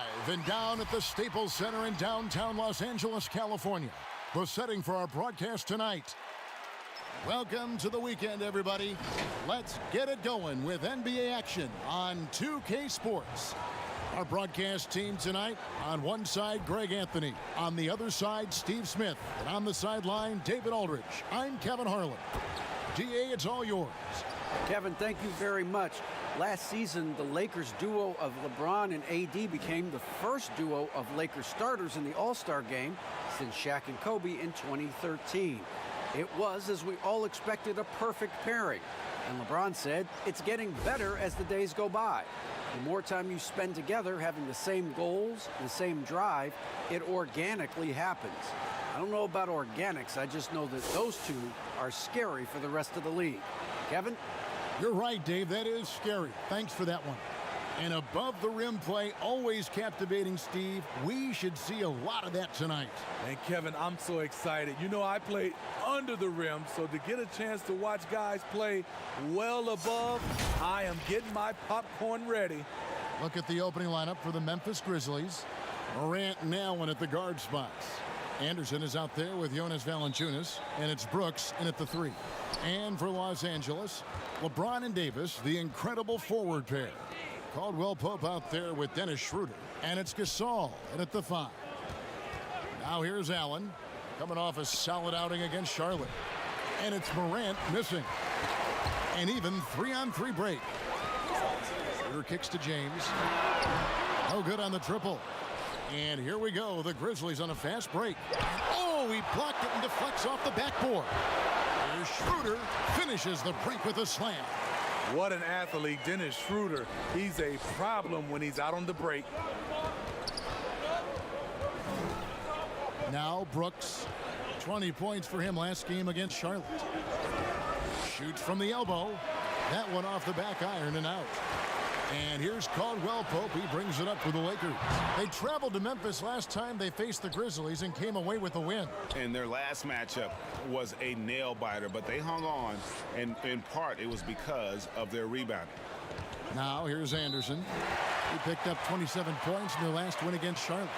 live and down at the Staples Center in downtown Los Angeles, California. The setting for our broadcast tonight. Welcome to the weekend, everybody. Let's get it going with NBA action on 2K Sports. Our broadcast team tonight, on one side, Greg Anthony. On the other side, Steve Smith. And on the sideline, David Aldridge. I'm Kevin Harlan. DA, it's all yours. Kevin, thank you very much. Last season, the Lakers duo of LeBron and AD became the first duo of Lakers starters in the All-Star game since Shaq and Kobe in 2013. It was, as we all expected, a perfect pairing. And LeBron said, it's getting better as the days go by. The more time you spend together having the same goals, the same drive, it organically happens. I don't know about organics, I just know that those two are scary for the rest of the league. Kevin? You're right, Dave. That is scary. Thanks for that one. And above the rim play, always captivating, Steve. We should see a lot of that tonight. And Kevin, I'm so excited. You know, I play under the rim, so to get a chance to watch guys play well above, I am getting my popcorn ready. Look at the opening lineup for the Memphis Grizzlies. Morant and Allen at the guard spots. Anderson is out there with Jonas Valanciunas, and it's Brooks in at the 3. And for Los Angeles, LeBron and Davis, the incredible forward pair. Caldwell Pope out there with Dennis Schroeder, and it's Gasol in at the 5. Now here's Allen, coming off a solid outing against Charlotte. And it's Morant missing. And even 3-on-3 break. Schroeder kicks to James. No good on the triple. And here we go, the Grizzlies on a fast break. Oh, he blocked it and deflects off the backboard. Here's Schroeder, finishes the break with a slam. What an athlete, Dennis Schroeder. He's a problem when he's out on the break. Now Brooks, 20 points for him last game against Charlotte. Shoots from the elbow. That one off the back iron and out. And here's Caldwell Pope. He brings it up for the Lakers. They traveled to Memphis last time they faced the Grizzlies and came away with a win. And their last matchup was a nail-biter, but they hung on, and in part it was because of their rebounding. Now here's Anderson. He picked up 27 points in their last win against Charlotte.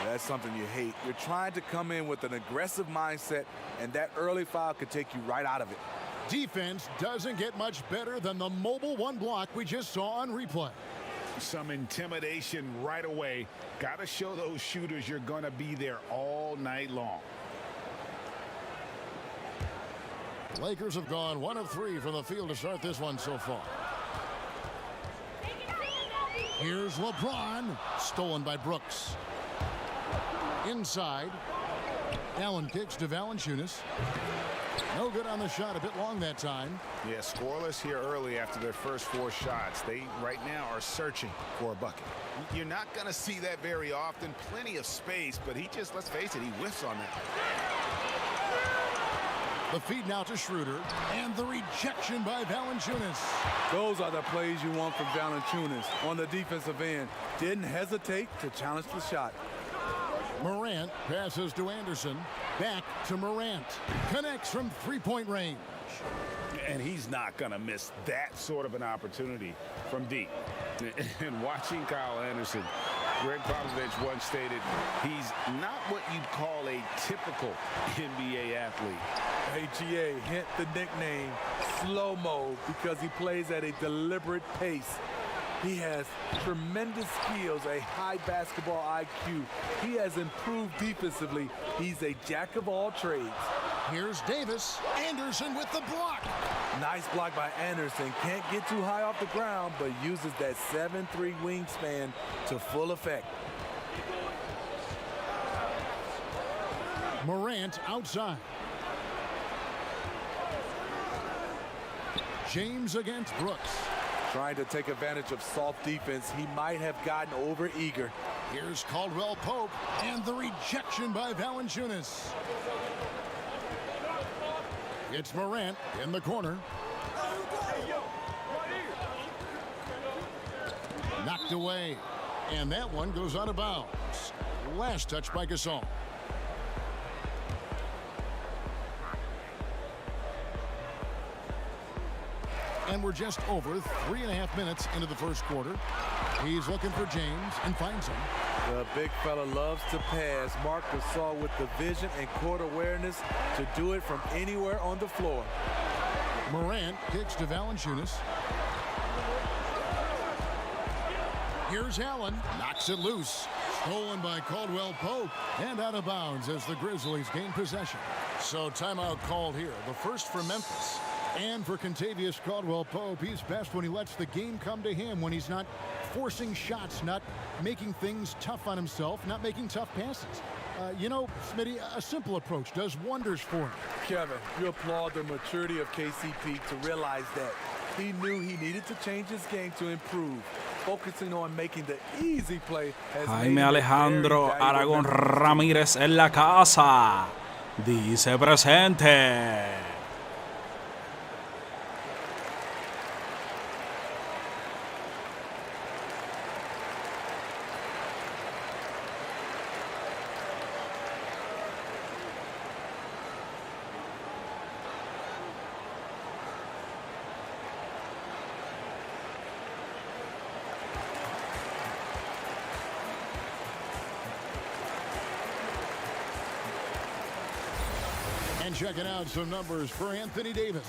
That's something you hate. You're trying to come in with an aggressive mindset, and that early foul could take you right out of it. Defense doesn't get much better than the mobile one block we just saw on replay. Some intimidation right away. Got to show those shooters you're going to be there all night long. Lakers have gone 1 of 3 from the field to start this one so far. Here's LeBron, stolen by Brooks. Inside, Allen kicks to Valanciunas. No good on the shot, a bit long that time. Yeah, scoreless here early after their first 4 shots. They right now are searching for a bucket. You're not going to see that very often. Plenty of space, but he just, let's face it, he whiffs on that. The feed now to Schroeder, and the rejection by Valanciunas. Those are the plays you want from Valanciunas on the defensive end. Didn't hesitate to challenge the shot. Morant passes to Anderson. Back to Morant. Connects from three-point range. And he's not going to miss that sort of an opportunity from deep. And watching Kyle Anderson, Greg Popovich once stated, he's not what you'd call a typical NBA athlete. AGA, hint the nickname slow-mo because he plays at a deliberate pace. He has tremendous skills, a high basketball IQ. He has improved defensively. He's a jack of all trades. Here's Davis. Anderson with the block. Nice block by Anderson. Can't get too high off the ground, but uses that 7'3" wingspan to full effect. Morant outside. James against Brooks. Trying to take advantage of soft defense. He might have gotten over-eager. Here's Caldwell Pope, and the rejection by Valanciunas. It's Morant in the corner. Knocked away, and that one goes out of bounds. Last touch by Gasol. And we're just over 3.5 minutes into the first quarter. He's looking for James and finds him. The big fella loves to pass. Mark Gasol with the vision and court awareness to do it from anywhere on the floor. Morant kicks to Valanciunas. Here's Allen. Knocks it loose. Stolen by Caldwell Pope. And out of bounds as the Grizzlies gain possession. So timeout called here. The first for Memphis. And for Kentavious Caldwell-Pope, he's best when he lets the game come to him, when he's not forcing shots, not making things tough on himself, not making tough passes. You know, Smitty, a simple approach does wonders for him. Kevin, you applaud the maturity of KCP to realize that. He knew he needed to change his game to improve. Focusing on making the easy play has Jaime Alejandro Aragón Ramírez en la casa. Dice presente. And checking out some numbers for Anthony Davis.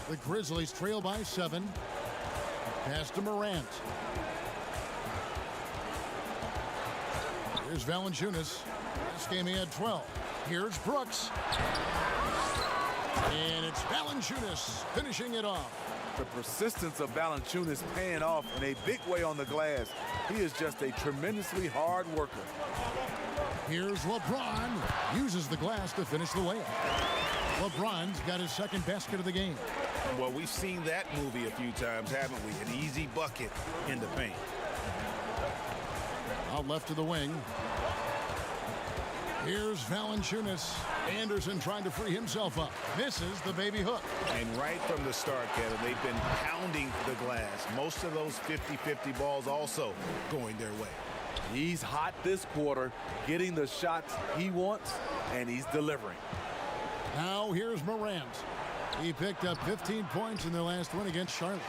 The Grizzlies trail by 7. Pass to Morant. Here's Valanciunas. Last game he had 12. Here's Brooks. And it's Valanciunas finishing it off. The persistence of Valanciunas paying off in a big way on the glass. He is just a tremendously hard worker. Here's LeBron. Uses the glass to finish the layup. LeBron's got his second basket of the game. Well, we've seen that movie a few times, haven't we? An easy bucket in the paint. Out left to the wing. Here's Valanciunas. Anderson trying to free himself up. Misses the baby hook. And right from the start, Kevin, they've been pounding the glass. Most of those 50-50 balls also going their way. He's hot this quarter, getting the shots he wants, and he's delivering. Now here's Morant. He picked up 15 points in their last win against Charlotte.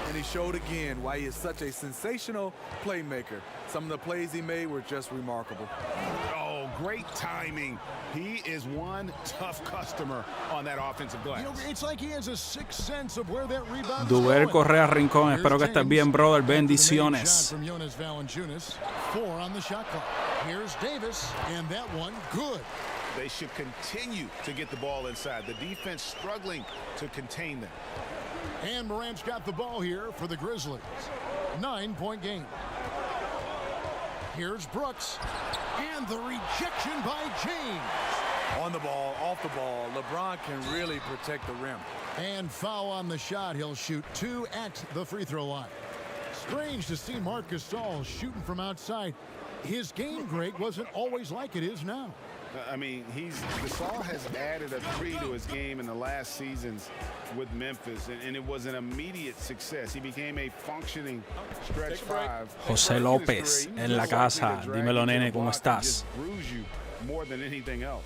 And he showed again why he is such a sensational playmaker. Some of the plays he made were just remarkable. Oh, great timing. He is one tough customer on that offensive glass. You know, it's like he has a sixth sense of where that rebound is Duber going. Correa Rincón, espero que estés bien, brother. After the main Bendiciones. shot from Jonas Valanciunas. 4 on the shot clock. Here's Davis, and that one good. They should continue to get the ball inside. The defense struggling to contain them. And Morant's got the ball here for the Grizzlies. 9-point game. Here's Brooks. And the rejection by James. On the ball, off the ball, LeBron can really protect the rim. And foul on the shot. He'll shoot 2 at the free throw line. Strange to see Marc Gasol shooting from outside. His game, Greg, wasn't always like it is now. I mean, Gasol has added a 3 to his game in the last seasons with Memphis, and it was an immediate success. He became a functioning stretch 5. José López en la casa. Dímelo, nene, ¿cómo estás? Just bruise you more than anything else.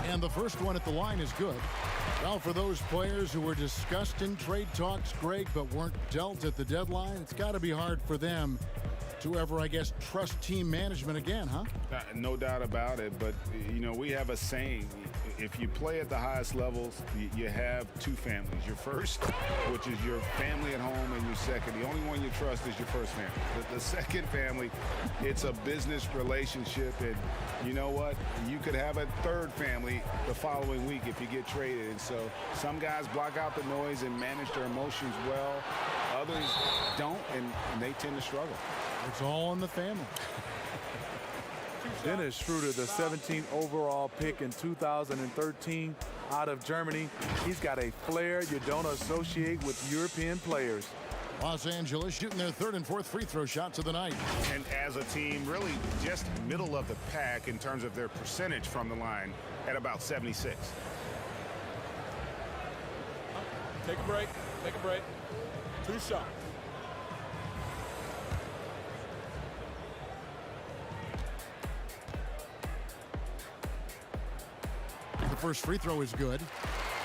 And the first one at the line is good. Well, for those players who were discussed in trade talks, Greg, but weren't dealt at the deadline, it's got to be hard for them to ever, I guess, trust team management again, huh? No doubt about it, but, you know, we have a saying. If you play at the highest levels, you have 2 families. Your first, which is your family at home, and your second. The only one you trust is your first family. The second family, it's a business relationship, and you know what? You could have a third family the following week if you get traded. And so some guys block out the noise and manage their emotions well. Others don't, and they tend to struggle. It's all in the family. Dennis Schroeder, the 17th overall pick in 2013 out of Germany. He's got a flair you don't associate with European players. Los Angeles shooting their 3rd and 4th free throw shots of the night. And as a team, really just middle of the pack in terms of their percentage from the line at about 76. Take a break. Take a break. 2 shots. The first free throw is good.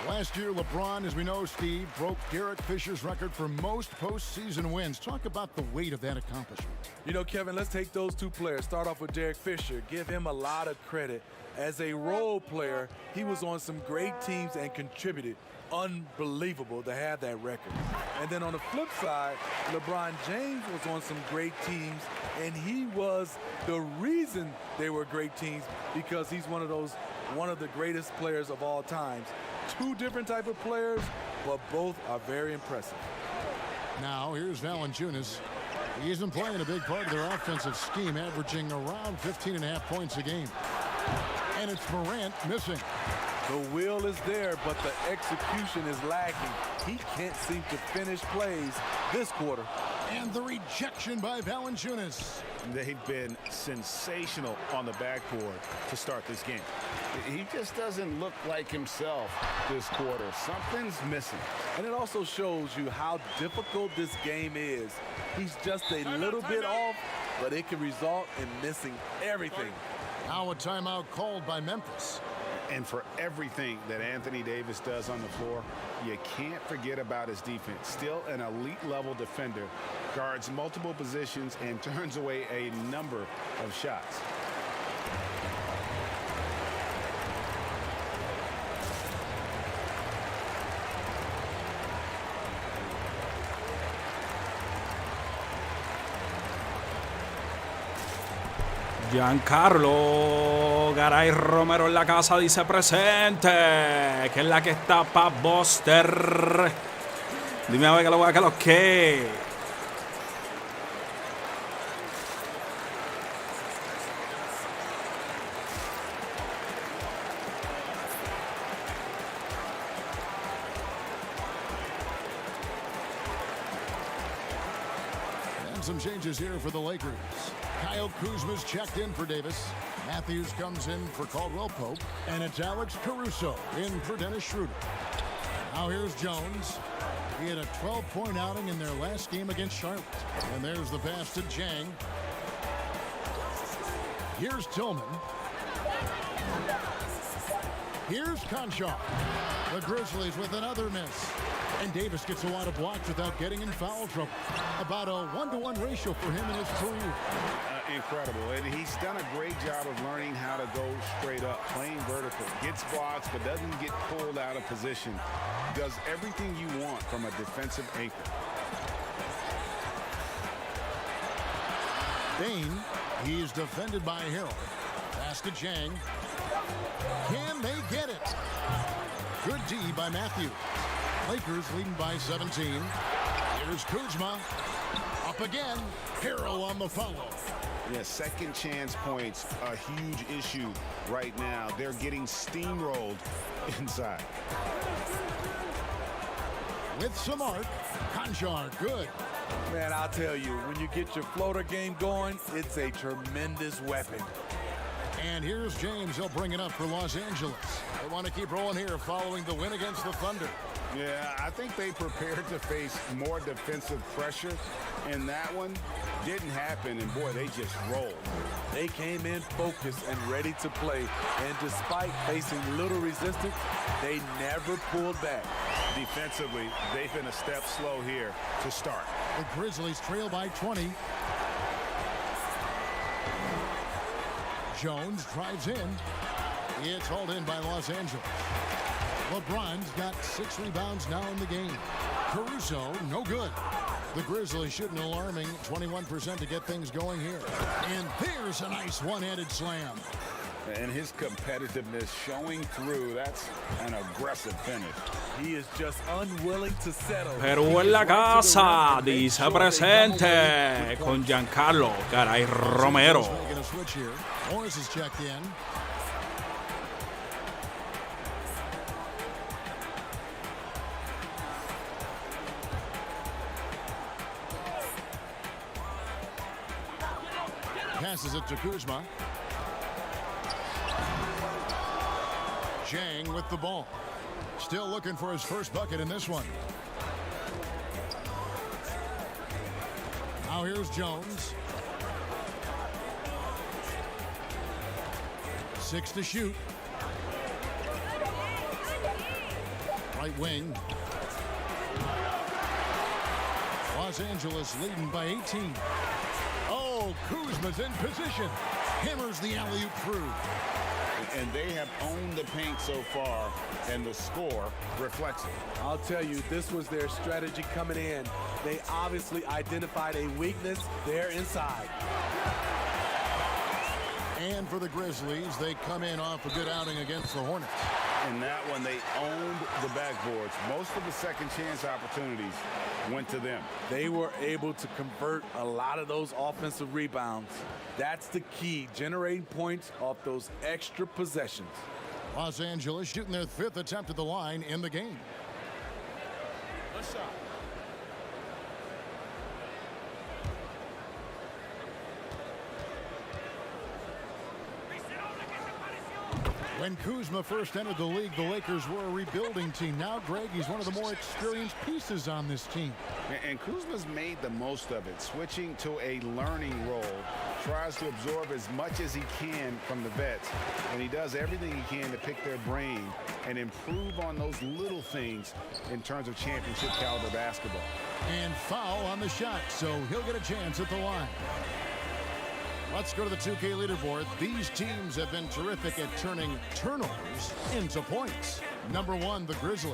Last year, LeBron, as we know, Steve, broke Derek Fisher's record for most postseason wins. Talk about the weight of that accomplishment. You know, Kevin, let's take those 2 players. Start off with Derek Fisher. Give him a lot of credit. As a role player, he was on some great teams and contributed. Unbelievable to have that record. And then on the flip side, LeBron James was on some great teams, and he was the reason they were great teams because he's one of the greatest players of all times. 2 different type of players, but both are very impressive. Now, here's Valanciunas. He isn't playing a big part of their offensive scheme, averaging around 15.5 points a game. And it's Morant missing. The will is there, but the execution is lacking. He can't seem to finish plays this quarter. And the rejection by Valanciunas. They've been sensational on the backboard to start this game. He just doesn't look like himself this quarter. Something's missing. And it also shows you how difficult this game is. He's just a little bit off, but it can result in missing everything. Now a timeout called by Memphis. And for everything that Anthony Davis does on the floor, you can't forget about his defense. Still an elite level defender, guards multiple positions and turns away a number of shots. Giancarlo Garay Romero en la casa dice presente, que es la que está pa' Buster. Dime a ver que lo voy a que los que. And some changes here for the Lakers. Kyle Kuzma's checked in for Davis. Matthews comes in for Caldwell Pope. And it's Alex Caruso in for Dennis Schroeder. Now here's Jones. He had a 12-point outing in their last game against Charlotte. And there's the pass to Jang. Here's Tillman. Here's Conchar. The Grizzlies with another miss. And Davis gets a lot of blocks without getting in foul trouble. About a 1-to-1 ratio for him in his career. Incredible. And he's done a great job of learning how to go straight up, playing vertical. Gets blocks, but doesn't get pulled out of position. Does everything you want from a defensive anchor. Bain, he's defended by Harrell. Pass to Jang. Can they get it? Good D by Matthews. Lakers leading by 17. Here's Kuzma. Up again. Harrell on the follow. Yeah, second chance points, a huge issue right now. They're getting steamrolled inside. With some arc, Conchar, good. Man, I'll tell you, when you get your floater game going, it's a tremendous weapon. And here's James. He'll bring it up for Los Angeles. They want to keep rolling here following the win against the Thunder. Yeah, I think they prepared to face more defensive pressure, and that one didn't happen, and boy, they just rolled. They came in focused and ready to play, and despite facing little resistance, they never pulled back. Defensively, they've been a step slow here to start. The Grizzlies trail by 20. Jones drives in. It's hauled in by Los Angeles. LeBron's got 6 rebounds now in the game. Caruso, no good. The Grizzlies shooting an alarming 21% to get things going here. And there's a nice one-handed slam. And his competitiveness showing through. That's an aggressive finish. He is just unwilling to settle. Perú en la casa dice presente con Giancarlo Garay Romero. Making a switch here. Morris is checked in. Passes it to Kuzma. Jang with the ball. Still looking for his first bucket in this one. Now here's Jones. 6 to shoot. Right wing. Los Angeles leading by 18. Oh, Kuzma's in position. Hammers the alley-oop through. And they have owned the paint so far, and the score reflects it. I'll tell you, this was their strategy coming in. They obviously identified a weakness there inside. And for the Grizzlies, they come in off a good outing against the Hornets. And that one, they owned the backboards. Most of the second chance opportunities went to them. They were able to convert a lot of those offensive rebounds. That's the key, generating points off those extra possessions. Los Angeles shooting their 5th attempt at the line in the game. A shot. When Kuzma first entered the league, the Lakers were a rebuilding team. Now, Greg, he's one of the more experienced pieces on this team. And Kuzma's made the most of it, switching to a learning role. Tries to absorb as much as he can from the vets, and he does everything he can to pick their brain and improve on those little things in terms of championship caliber basketball. And foul on the shot, so he'll get a chance at the line. Let's go to the 2K leaderboard. These teams have been terrific at turning turnovers into points. Number 1, the Grizzlies.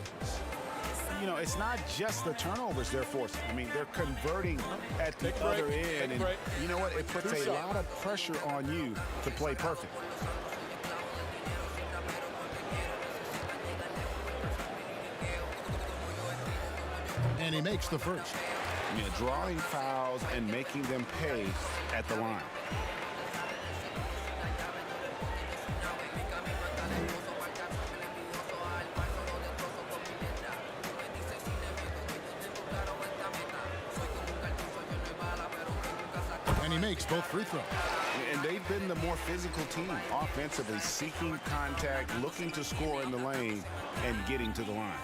You know, it's not just the turnovers they're forcing. I mean, they're converting at the other end. And you know what? It puts a lot of pressure on you to play perfect. And he makes the first. You know, drawing fouls and making them pay at the line. And he makes both free throws. And they've been the more physical team, offensively, seeking contact, looking to score in the lane, and getting to the line.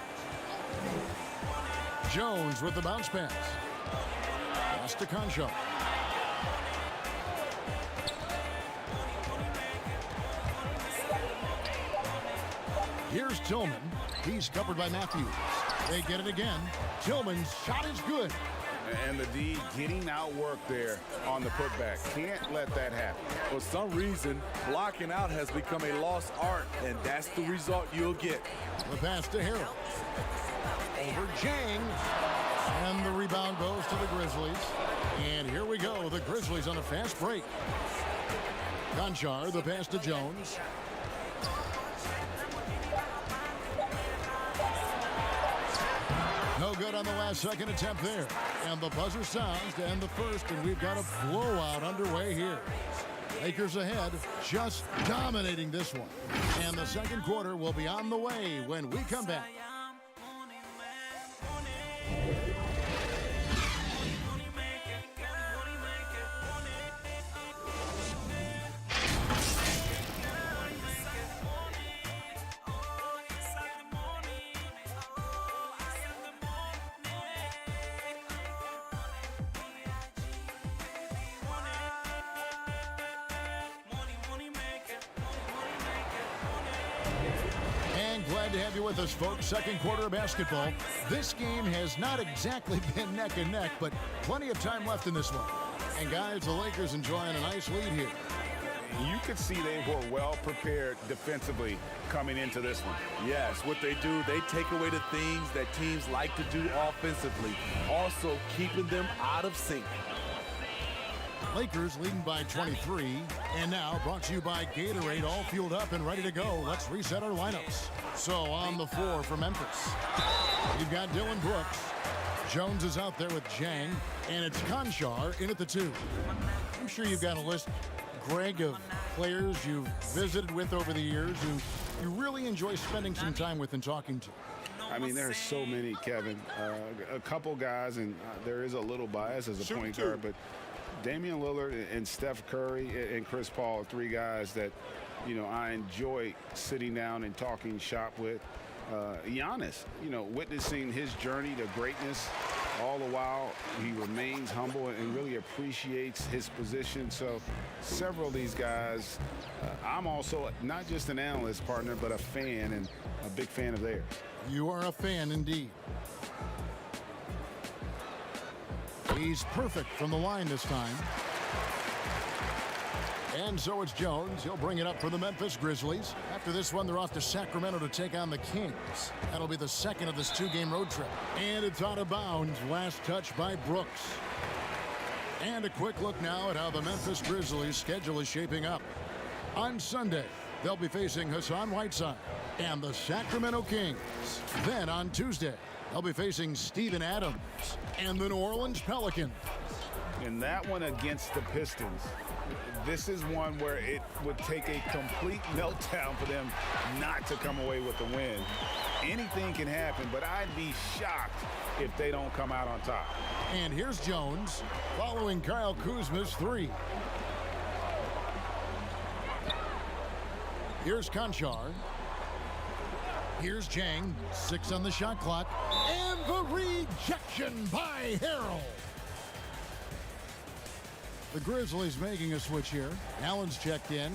Jones with the bounce pass. Pass to Concho. Here's Tillman. He's covered by Matthews. They get it again. Tillman's shot is good. And the D getting outworked there on the putback. Can't let that happen. For some reason, blocking out has become a lost art, and that's the result you'll get. The pass to Harold. Over Jang. And the rebound goes to the Grizzlies. And here we go. The Grizzlies on a fast break. Conchar, the pass to Jones. No good on the last second attempt there. And the buzzer sounds to end the first, and we've got a blowout underway here. Lakers ahead, just dominating this one. And the second quarter will be on the way when we come back. Glad to have you with us, folks. Second quarter of basketball. This game has not exactly been neck and neck, but plenty of time left in this one. And guys, the Lakers enjoying a nice lead here. You could see they were well prepared defensively coming into this one. Yes, what they do, they take away the things that teams like to do offensively, also keeping them out of sync. Lakers leading by 23. And now brought to you by Gatorade, all fueled up and ready to go. Let's reset our lineups. So on the floor for Memphis, you've got Dylan Brooks. Jones is out there with Jang, and it's Conchar in at the 2. I'm sure you've got a list, Greg, of players you've visited with over the years who you really enjoy spending some time with and talking to. I mean, there are so many, Kevin. A couple guys, and there is a little bias as a point guard, but Damian Lillard and Steph Curry and Chris Paul are 3 guys that, you know, I enjoy sitting down and talking shop with. Giannis, witnessing his journey to greatness. All the while, he remains humble and really appreciates his position. So several of these guys, I'm also not just an analyst, partner, but a fan, and a big fan of theirs. You are a fan indeed. He's perfect from the line this time. And so it's Jones. He'll bring it up for the Memphis Grizzlies. After this one, they're off to Sacramento to take on the Kings. That'll be the second of this two-game road trip. And it's out of bounds. Last touch by Brooks. And a quick look now at how the Memphis Grizzlies' schedule is shaping up. On Sunday, they'll be facing Hassan Whiteside and the Sacramento Kings. Then on Tuesday, they'll be facing Steven Adams and the New Orleans Pelicans. And that one against the Pistons, this is one where it would take a complete meltdown for them not to come away with the win. Anything can happen, but I'd be shocked if they don't come out on top. And here's Jones following Kyle Kuzma's three. Here's Conchar. Here's Jang. 6 on the shot clock. And the rejection by Harrell. The Grizzlies making a switch here. Allen's checked in.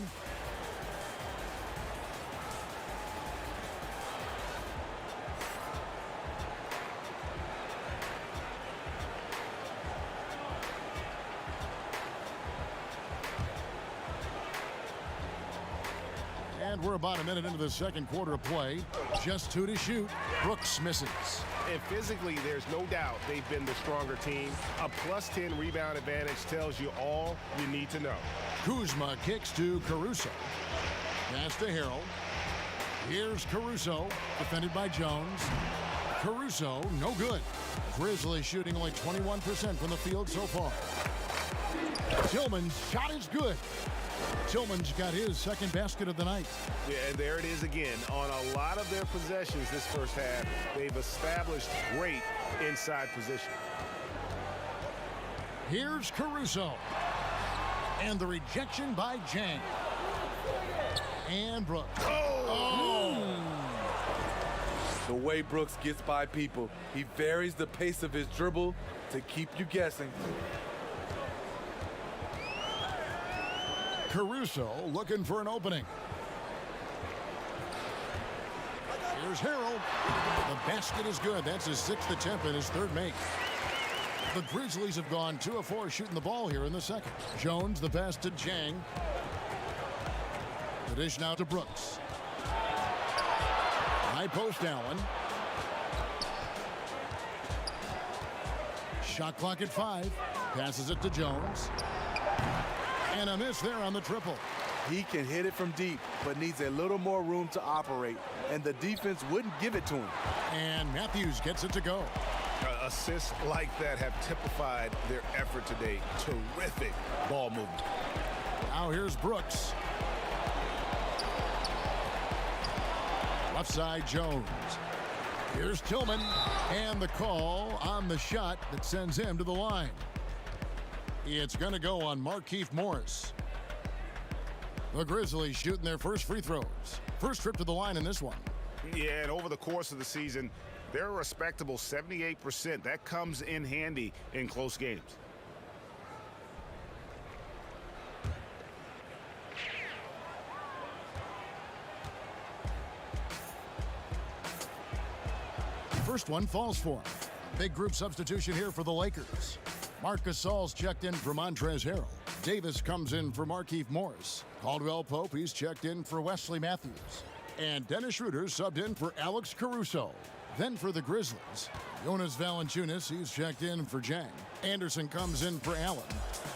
And we're about a minute into the second quarter of play. Just 2 to shoot. Brooks misses. And physically, there's no doubt they've been the stronger team. A +10 rebound advantage tells you all you need to know. Kuzma kicks to Caruso. Pass to Harrell. Here's Caruso, defended by Jones. Caruso, no good. Grizzlies shooting only 21% from the field so far. Tillman's shot is good. Tillman's got his second basket of the night. Yeah, and there it is again. On a lot of their possessions this first half, they've established great inside position. Here's Caruso. And the rejection by Jang. And Brooks. The way Brooks gets by people, he varies the pace of his dribble to keep you guessing. Caruso looking for an opening. Here's Harrell. The basket is good. That's his 6th attempt and his 3rd make. The Grizzlies have gone 2 of 4 shooting the ball here in the second. Jones, the pass to Jang. The dish now to Brooks. High post Allen. Shot clock at 5. Passes it to Jones. And a miss there on the triple. He can hit it from deep, but needs a little more room to operate, and the defense wouldn't give it to him. And Matthews gets it to go. Assists like that have typified their effort today. Terrific ball movement. Now here's Brooks. Left side Jones. Here's Tillman. And the call on the shot that sends him to the line. It's going to go on Markieff Morris. The Grizzlies shooting their first free throws. First trip to the line in this one. Yeah, and over the course of the season, they're a respectable 78%. That comes in handy in close games. First one falls for him. Big group substitution here for the Lakers. Marc Gasol's checked in for Montrezl Harrell. Davis comes in for Markieff Morris. Caldwell Pope, he's checked in for Wesley Matthews. And Dennis Schroeder subbed in for Alex Caruso. Then for the Grizzlies, Jonas Valanciunas, he's checked in for Jang. Anderson comes in for Allen.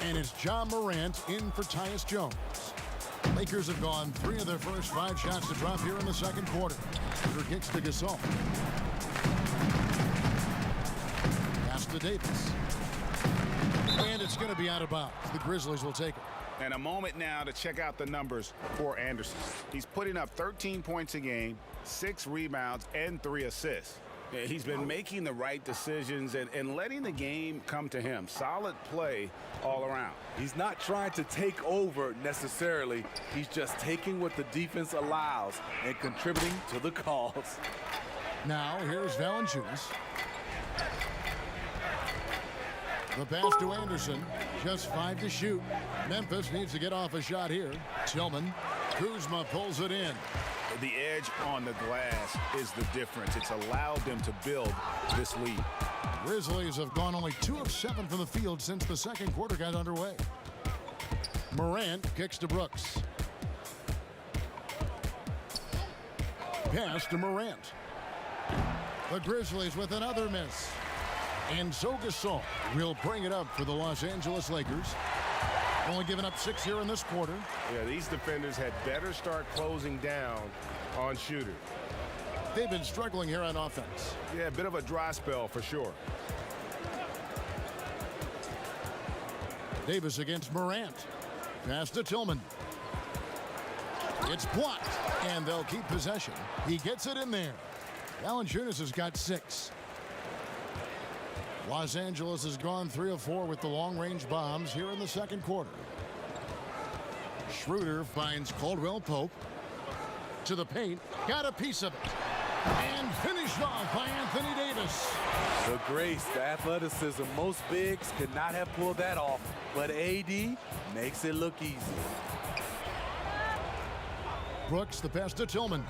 And it's John Morant in for Tyus Jones. Lakers have gone 3 of their first 5 shots to drop here in the second quarter. Schroeder kicks to Gasol. Pass to Davis. And it's going to be out of bounds. The Grizzlies will take it. And a moment now to check out the numbers for Anderson. He's putting up 13 points a game, 6 rebounds, and 3 assists. He's been making the right decisions and letting the game come to him. Solid play all around. He's not trying to take over necessarily. He's just taking what the defense allows and contributing to the cause. Now here's Valanciunas. The pass to Anderson. Just 5 to shoot. Memphis needs to get off a shot here. Tillman. Kuzma pulls it in. The edge on the glass is the difference. It's allowed them to build this lead. Grizzlies have gone only 2 of 7 from the field since the second quarter got underway. Morant kicks to Brooks. Pass to Morant. The Grizzlies with another miss. And so Gasol will bring it up for the Los Angeles Lakers. Only giving up 6 here in this quarter. Yeah, these defenders had better start closing down on shooters. They've been struggling here on offense. Yeah, a bit of a dry spell for sure. Davis against Morant. Pass to Tillman. It's blocked, and they'll keep possession. He gets it in there. Valanciunas has got 6. Los Angeles has gone 3 of 4 with the long-range bombs here in the second quarter. Schroeder finds Caldwell Pope. To the paint. Got a piece of it. And finished off by Anthony Davis. The grace, the athleticism. Most bigs could not have pulled that off. But AD makes it look easy. Brooks, the pass to Tillman.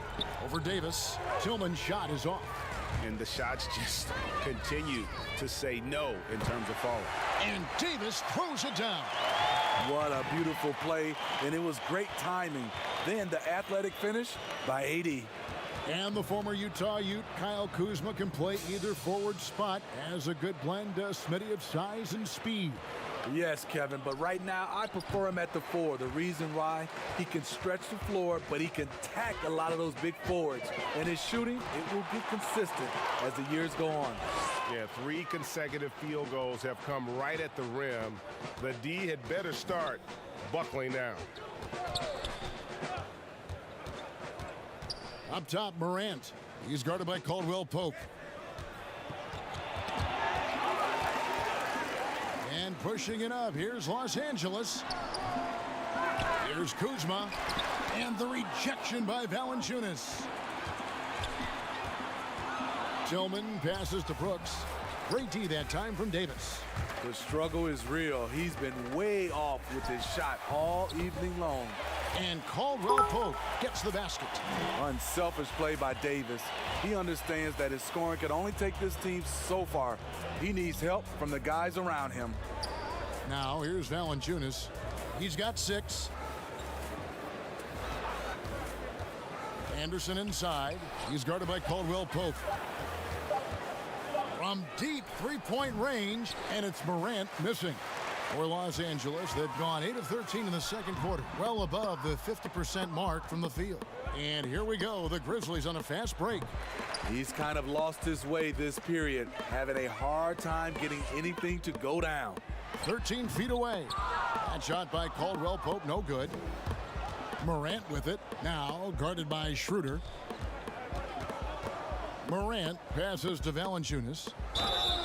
Over Davis. Tillman's shot is off. And the shots just continue to say no in terms of falling. And Davis throws it down. What a beautiful play, and it was great timing. Then the athletic finish by AD. And the former Utah Ute, Kyle Kuzma, can play either forward spot. Has a good blend, Smitty, of size and speed. Yes, Kevin, but right now I prefer him at the 4. The reason why, he can stretch the floor, but he can tack a lot of those big forwards. And his shooting, it will be consistent as the years go on. Yeah, 3 consecutive field goals have come right at the rim. The D had better start buckling down. Up top, Morant. He's guarded by Caldwell Pope. And pushing it up, here's Los Angeles. Here's Kuzma. And the rejection by Valanciunas. Tillman passes to Brooks. Great D that time from Davis. The struggle is real. He's been way off with his shot all evening long. And Caldwell Pope gets the basket. Unselfish play by Davis. He understands that his scoring can only take this team so far. He needs help from the guys around him. Now here's Valanciunas. He's got 6. Anderson inside. He's guarded by Caldwell Pope. From deep three-point range, and it's Morant missing. For Los Angeles, they've gone 8 of 13 in the second quarter, well above the 50% mark from the field. And here we go, the Grizzlies on a fast break. He's kind of lost his way this period, having a hard time getting anything to go down. 13 feet away. That shot by Caldwell Pope, no good. Morant with it, now guarded by Schroeder. Morant passes to Valanciunas.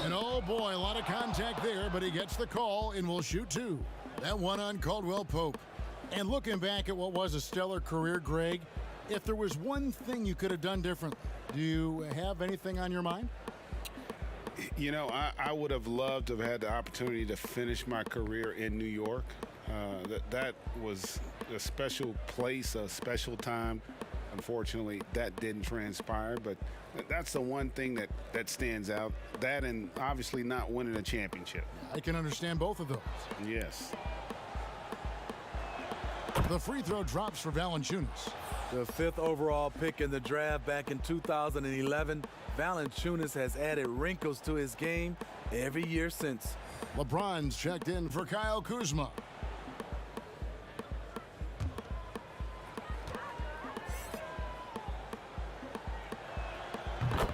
And oh boy, a lot of contact there, but he gets the call and will shoot 2. That one on Caldwell Pope. And looking back at what was a stellar career, Greg, if there was one thing you could have done differently, do you have anything on your mind? You know, I would have loved to have had the opportunity to finish my career in New York. That was a special place, a special time. Unfortunately, that didn't transpire, but that's the one thing that stands out. That and obviously not winning a championship. I can understand both of those. Yes. The free throw drops for Valanciunas. The 5th overall pick in the draft back in 2011, Valanciunas has added wrinkles to his game every year since. LeBron's checked in for Kyle Kuzma.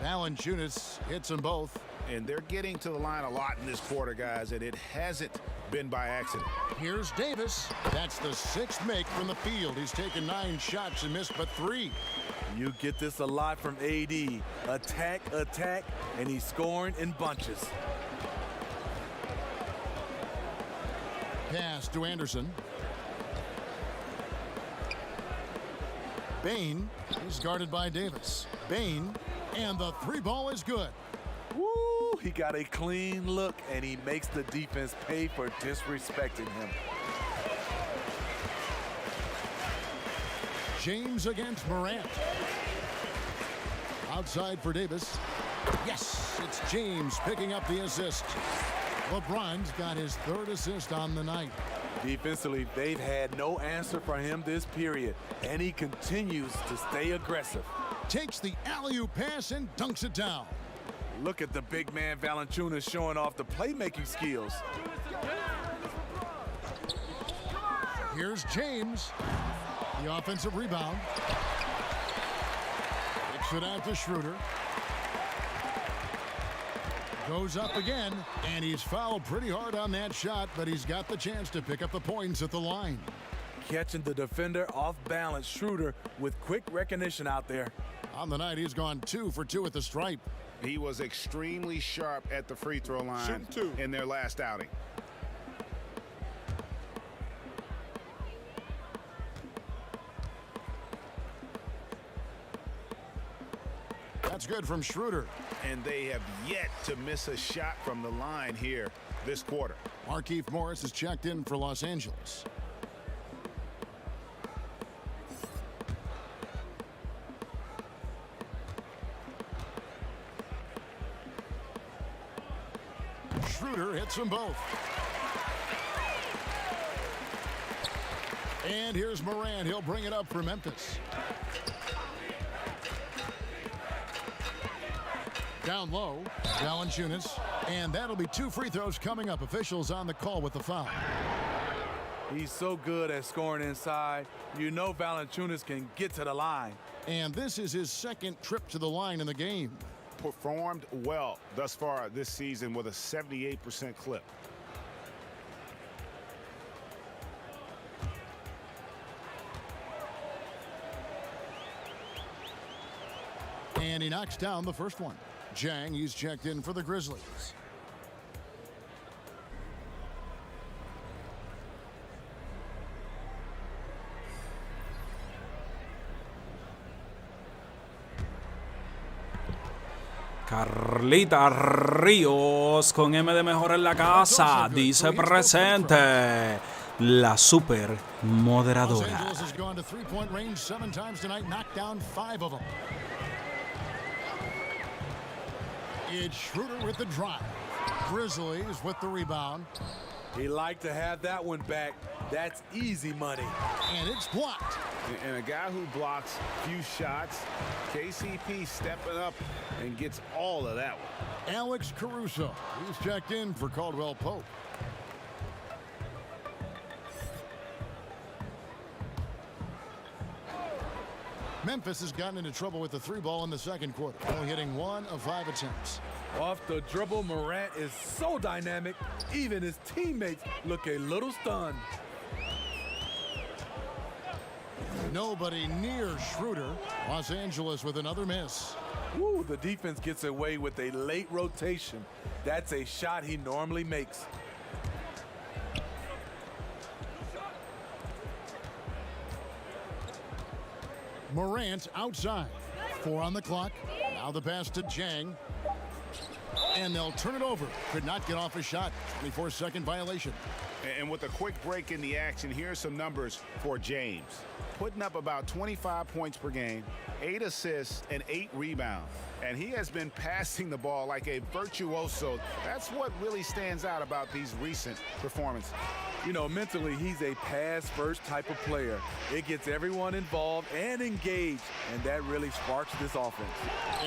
Valanciunas hits them both. And they're getting to the line a lot in this quarter, guys, and it hasn't been by accident. Here's Davis. That's the 6th make from the field. He's taken 9 shots and missed but 3. You get this a lot from AD. Attack, attack, and he's scoring in bunches. Pass to Anderson. Bain is guarded by Davis. Bain And the three ball is good. Woo, he got a clean look, and he makes the defense pay for disrespecting him. James against Morant. Outside for Davis. Yes, it's James picking up the assist. LeBron's got his third assist on the night. Defensively, they've had no answer for him this period, and he continues to stay aggressive. Takes the alley-oop pass and dunks it down. Look at the big man Valanciunas showing off the playmaking skills. Here's James. The offensive rebound. Kicks it out to Schroeder. Goes up again, and he's fouled pretty hard on that shot, but he's got the chance to pick up the points at the line. Catching the defender off balance, Schroeder with quick recognition out there. On the night, he's gone 2 for 2 at the stripe. He was extremely sharp at the free throw line in their last outing. That's good from Schroeder. And they have yet to miss a shot from the line here this quarter. Markieff Morris is checked in for Los Angeles. Schroeder hits them both. And here's Morant. He'll bring it up for Memphis. Down low, Valanciunas, and that'll be 2 free throws coming up. Officials on the call with the foul. He's so good at scoring inside. You know Valanciunas can get to the line. And this is his second trip to the line in the game. Performed well thus far this season with a 78% clip. And he knocks down the first one. Jang, he's checked in for the Grizzlies. Carlita Ríos con M de mejor en la casa. Dice presente la super Los moderadora. Angeles has gone to three-point range 7 times tonight, knocked down 5 of them. It's Schroeder with the drive. Grizzlies with the rebound. He liked to have that one back. That's easy money. And it's blocked. And a guy who blocks few shots, KCP stepping up and gets all of that one. Alex Caruso. He's checked in for Caldwell Pope. Memphis has gotten into trouble with the 3-ball in the second quarter, only hitting 1 of 5 attempts. Off the dribble, Morant is so dynamic, even his teammates look a little stunned. Nobody near Schroeder. Los Angeles with another miss. Woo, the defense gets away with a late rotation. That's a shot he normally makes. Morant outside. 4 on the clock. Now the pass to Jang. And they'll turn it over. Could not get off a shot. 24-second violation. And with a quick break in the action, here's some numbers for James. Putting up about 25 points per game, 8 assists, and 8 rebounds. And he has been passing the ball like a virtuoso. That's what really stands out about these recent performances. You know, mentally, he's a pass-first type of player. It gets everyone involved and engaged, and that really sparks this offense.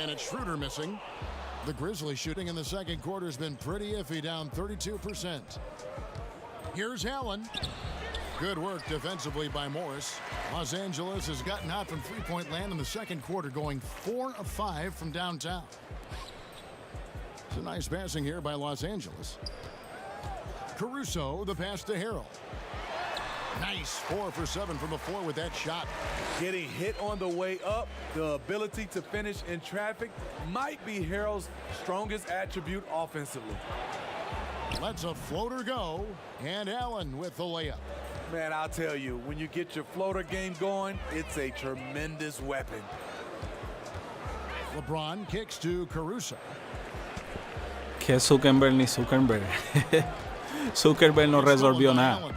And it's Schroeder missing. The Grizzlies shooting in the second quarter has been pretty iffy, down 32%. Here's Allen. Good work defensively by Morris. Los Angeles has gotten out from three-point land in the second quarter, going 4 of 5 from downtown. It's a nice passing here by Los Angeles. Caruso, the pass to Harrell. Nice 4 for 7 from the floor with that shot. Getting hit on the way up, the ability to finish in traffic might be Harrell's strongest attribute offensively. Lets a floater go, and Allen with the layup. Man, I'll tell you, when you get your floater game going, it's a tremendous weapon. LeBron kicks to Caruso. Que Zuckerberg ni Zuckerberg. Zuckerberg no resolvió nada. Allen.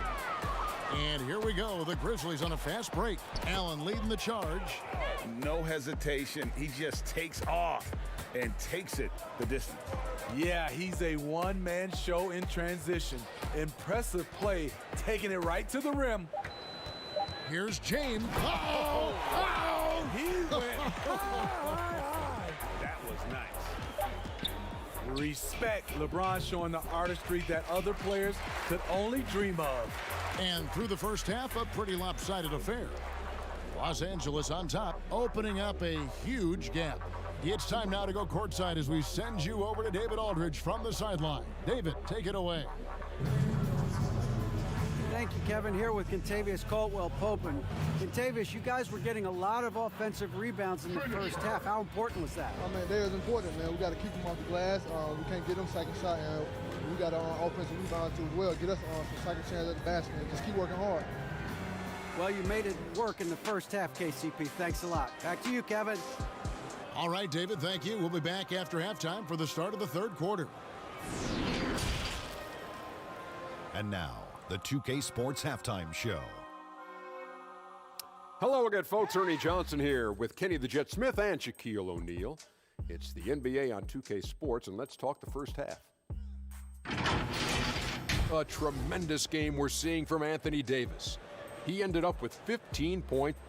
And here we go. The Grizzlies on a fast break. Allen leading the charge. No hesitation. He just takes off and takes it the distance. Yeah, he's a one-man show in transition. Impressive play, taking it right to the rim. Here's James. Oh! Oh! He went high. That was nice. Respect. LeBron showing the artistry that other players could only dream of. And through the first half, a pretty lopsided affair. Los Angeles on top, opening up a huge gap. It's time now to go courtside as we send you over to David Aldridge from the sideline. David, take it away. Thank you, Kevin. Here with Kentavious Caldwell-Pope. And Kentavious, you guys were getting a lot of offensive rebounds in the first half. How important was that? I mean, they're important, man. We got to keep them off the glass. We can't get them second shot, and we got our offensive rebound too as well. Get us some second chance at the basket and just keep working hard. Well, you made it work in the first half, KCP. Thanks a lot. Back to you, Kevin. All right, David, thank you. We'll be back after halftime for the start of the third quarter. And now, the 2K Sports Halftime Show. Hello again, folks. Ernie Johnson here with Kenny the Jet Smith and Shaquille O'Neal. It's the NBA on 2K Sports, and let's talk the first half. A tremendous game we're seeing from Anthony Davis. He ended up with 15 points,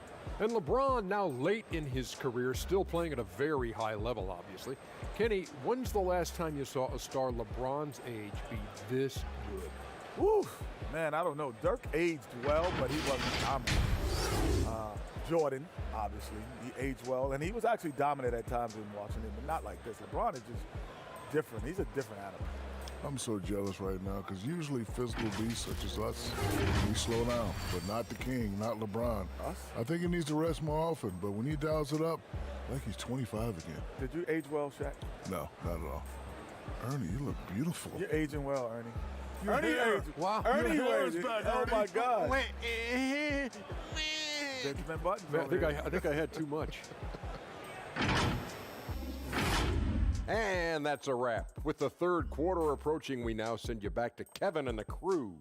and LeBron, now late in his career, still playing at a very high level, obviously. Kenny, when's the last time you saw a star LeBron's age be this good? Woo, man, I don't know. Dirk aged well, but he wasn't dominant. Jordan, obviously, he aged well, and he was actually dominant at times in Washington, but not like this. LeBron is just different. He's a different animal. I'm so jealous right now because usually physical beasts such as us, we slow down, but not the king, not LeBron. Us? I think he needs to rest more often, but when he dials it up, I think he's 25 again. Did you age well, Shaq? No, not at all. Ernie, you look beautiful. You're aging well, Ernie. Ernie hair. aged. Wow. Ernie Your hair is aged. back, Oh, Ernie. my God. Benjamin Button. I think I had too much. And that's a wrap. With the third quarter approaching, we now send you back to Kevin and the crew.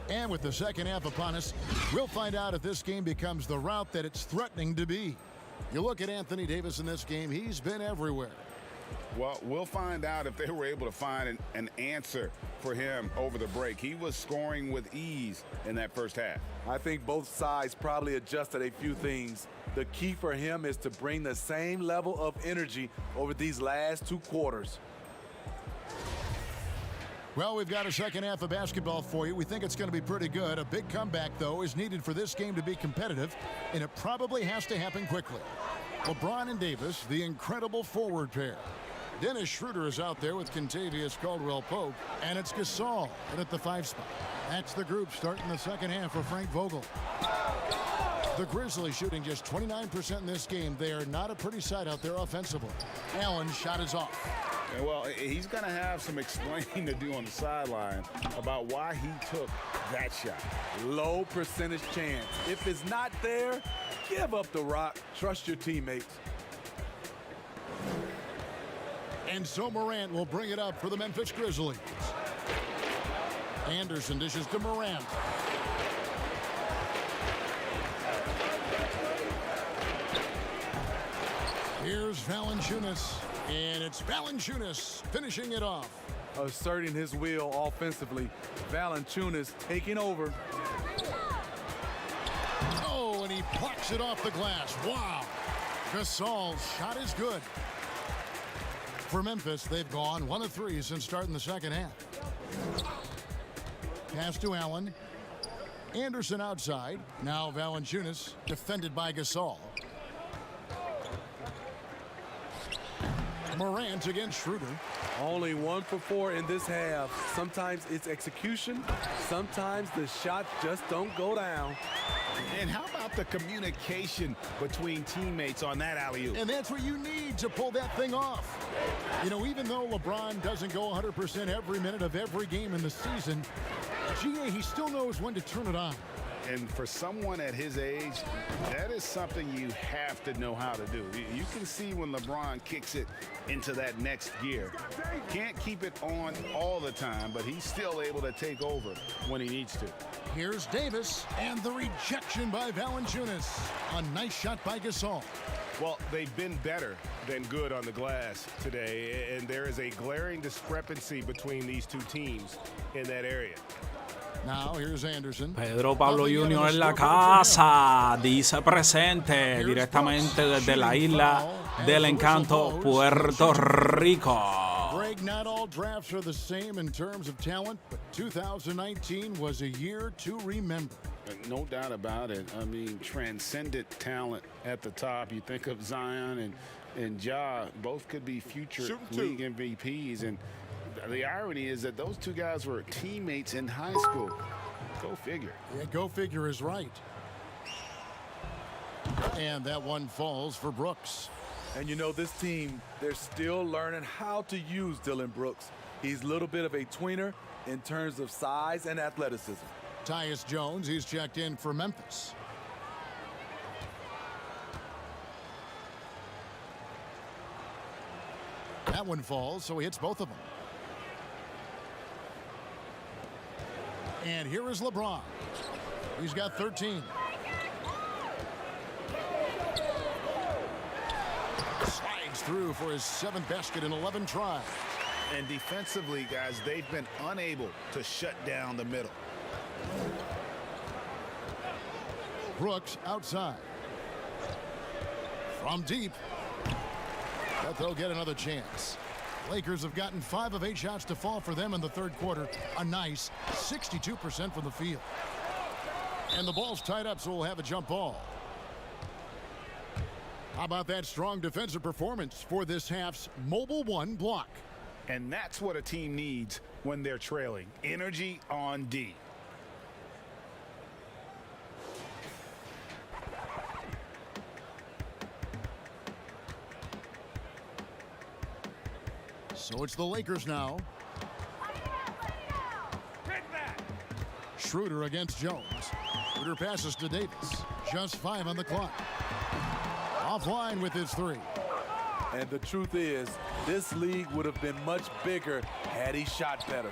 And with the second half upon us, we'll find out if this game becomes the route that it's threatening to be. You look at Anthony Davis in this game, he's been everywhere. Well, we'll find out if they were able to find an answer for him over the break. He was scoring with ease in that first half. I think both sides probably adjusted a few things. The key for him is to bring the same level of energy over these last two quarters. Well, we've got a second half of basketball for you. We think it's going to be pretty good. A big comeback, though, is needed for this game to be competitive, and it probably has to happen quickly. LeBron and Davis, the incredible forward pair. Dennis Schroeder is out there with Kentavious Caldwell-Pope, and it's Gasol at the 5 spot. That's the group starting the second half for Frank Vogel. The Grizzlies shooting just 29% in this game. They are not a pretty sight out there offensively. Allen's shot is off. Well, he's going to have some explaining to do on the sideline about why he took that shot. Low percentage chance. If it's not there, give up the rock. Trust your teammates. And so Morant will bring it up for the Memphis Grizzlies. Anderson dishes to Morant. Here's Valanciunas, and it's Valanciunas finishing it off. Asserting his will offensively. Valanciunas taking over. Oh, and he plucks it off the glass. Wow. Gasol's shot is good. For Memphis, they've gone 1 of 3 since starting the second half. Pass to Allen. Anderson outside. Now Valanciunas, defended by Gasol. Morant against Schroeder. Only 1 for 4 in this half. Sometimes it's execution. Sometimes the shots just don't go down. And how about the communication between teammates on that alley-oop? And that's what you need to pull that thing off. You know, even though LeBron doesn't go 100% every minute of every game in the season, he still knows when to turn it on. And for someone at his age, that is something you have to know how to do. You can see when LeBron kicks it into that next gear. Can't keep it on all the time, but he's still able to take over when he needs to. Here's Davis, and the rejection by Valanciunas. A nice shot by Gasol. Well, they've been better than good on the glass today, and there is a glaring discrepancy between these two teams in that area. Now here's Anderson. Pedro Pablo Jr. en la casa, dice presente directamente desde la isla del encanto, Puerto Rico. Greg, not all drafts are the same in terms of talent, but 2019 was a year to remember. No doubt about it. I mean, transcendent talent at the top. You think of Zion and Ja, both could be future league MVPs. And the irony is that those two guys were teammates in high school. Go figure. Yeah, go figure is right. And that one falls for Brooks. And you know, this team, they're still learning how to use Dillon Brooks. He's a little bit of a tweener in terms of size and athleticism. Tyus Jones, he's checked in for Memphis. That one falls, so he hits both of them. And here is LeBron. He's got 13. Slides through for his 7th basket in 11 tries. And defensively, guys, they've been unable to shut down the middle. Brooks outside. From deep. But they'll get another chance. Lakers have gotten 5 of 8 shots to fall for them in the third quarter. A nice 62% from the field. And the ball's tied up, so we'll have a jump ball. How about that strong defensive performance for this half's Mobile One block? And that's what a team needs when they're trailing. Energy on D. So it's the Lakers now. Schroeder against Jones. Schroeder passes to Davis. Just 5 on the clock. Offline with his 3. And the truth is, this league would have been much bigger had he shot better.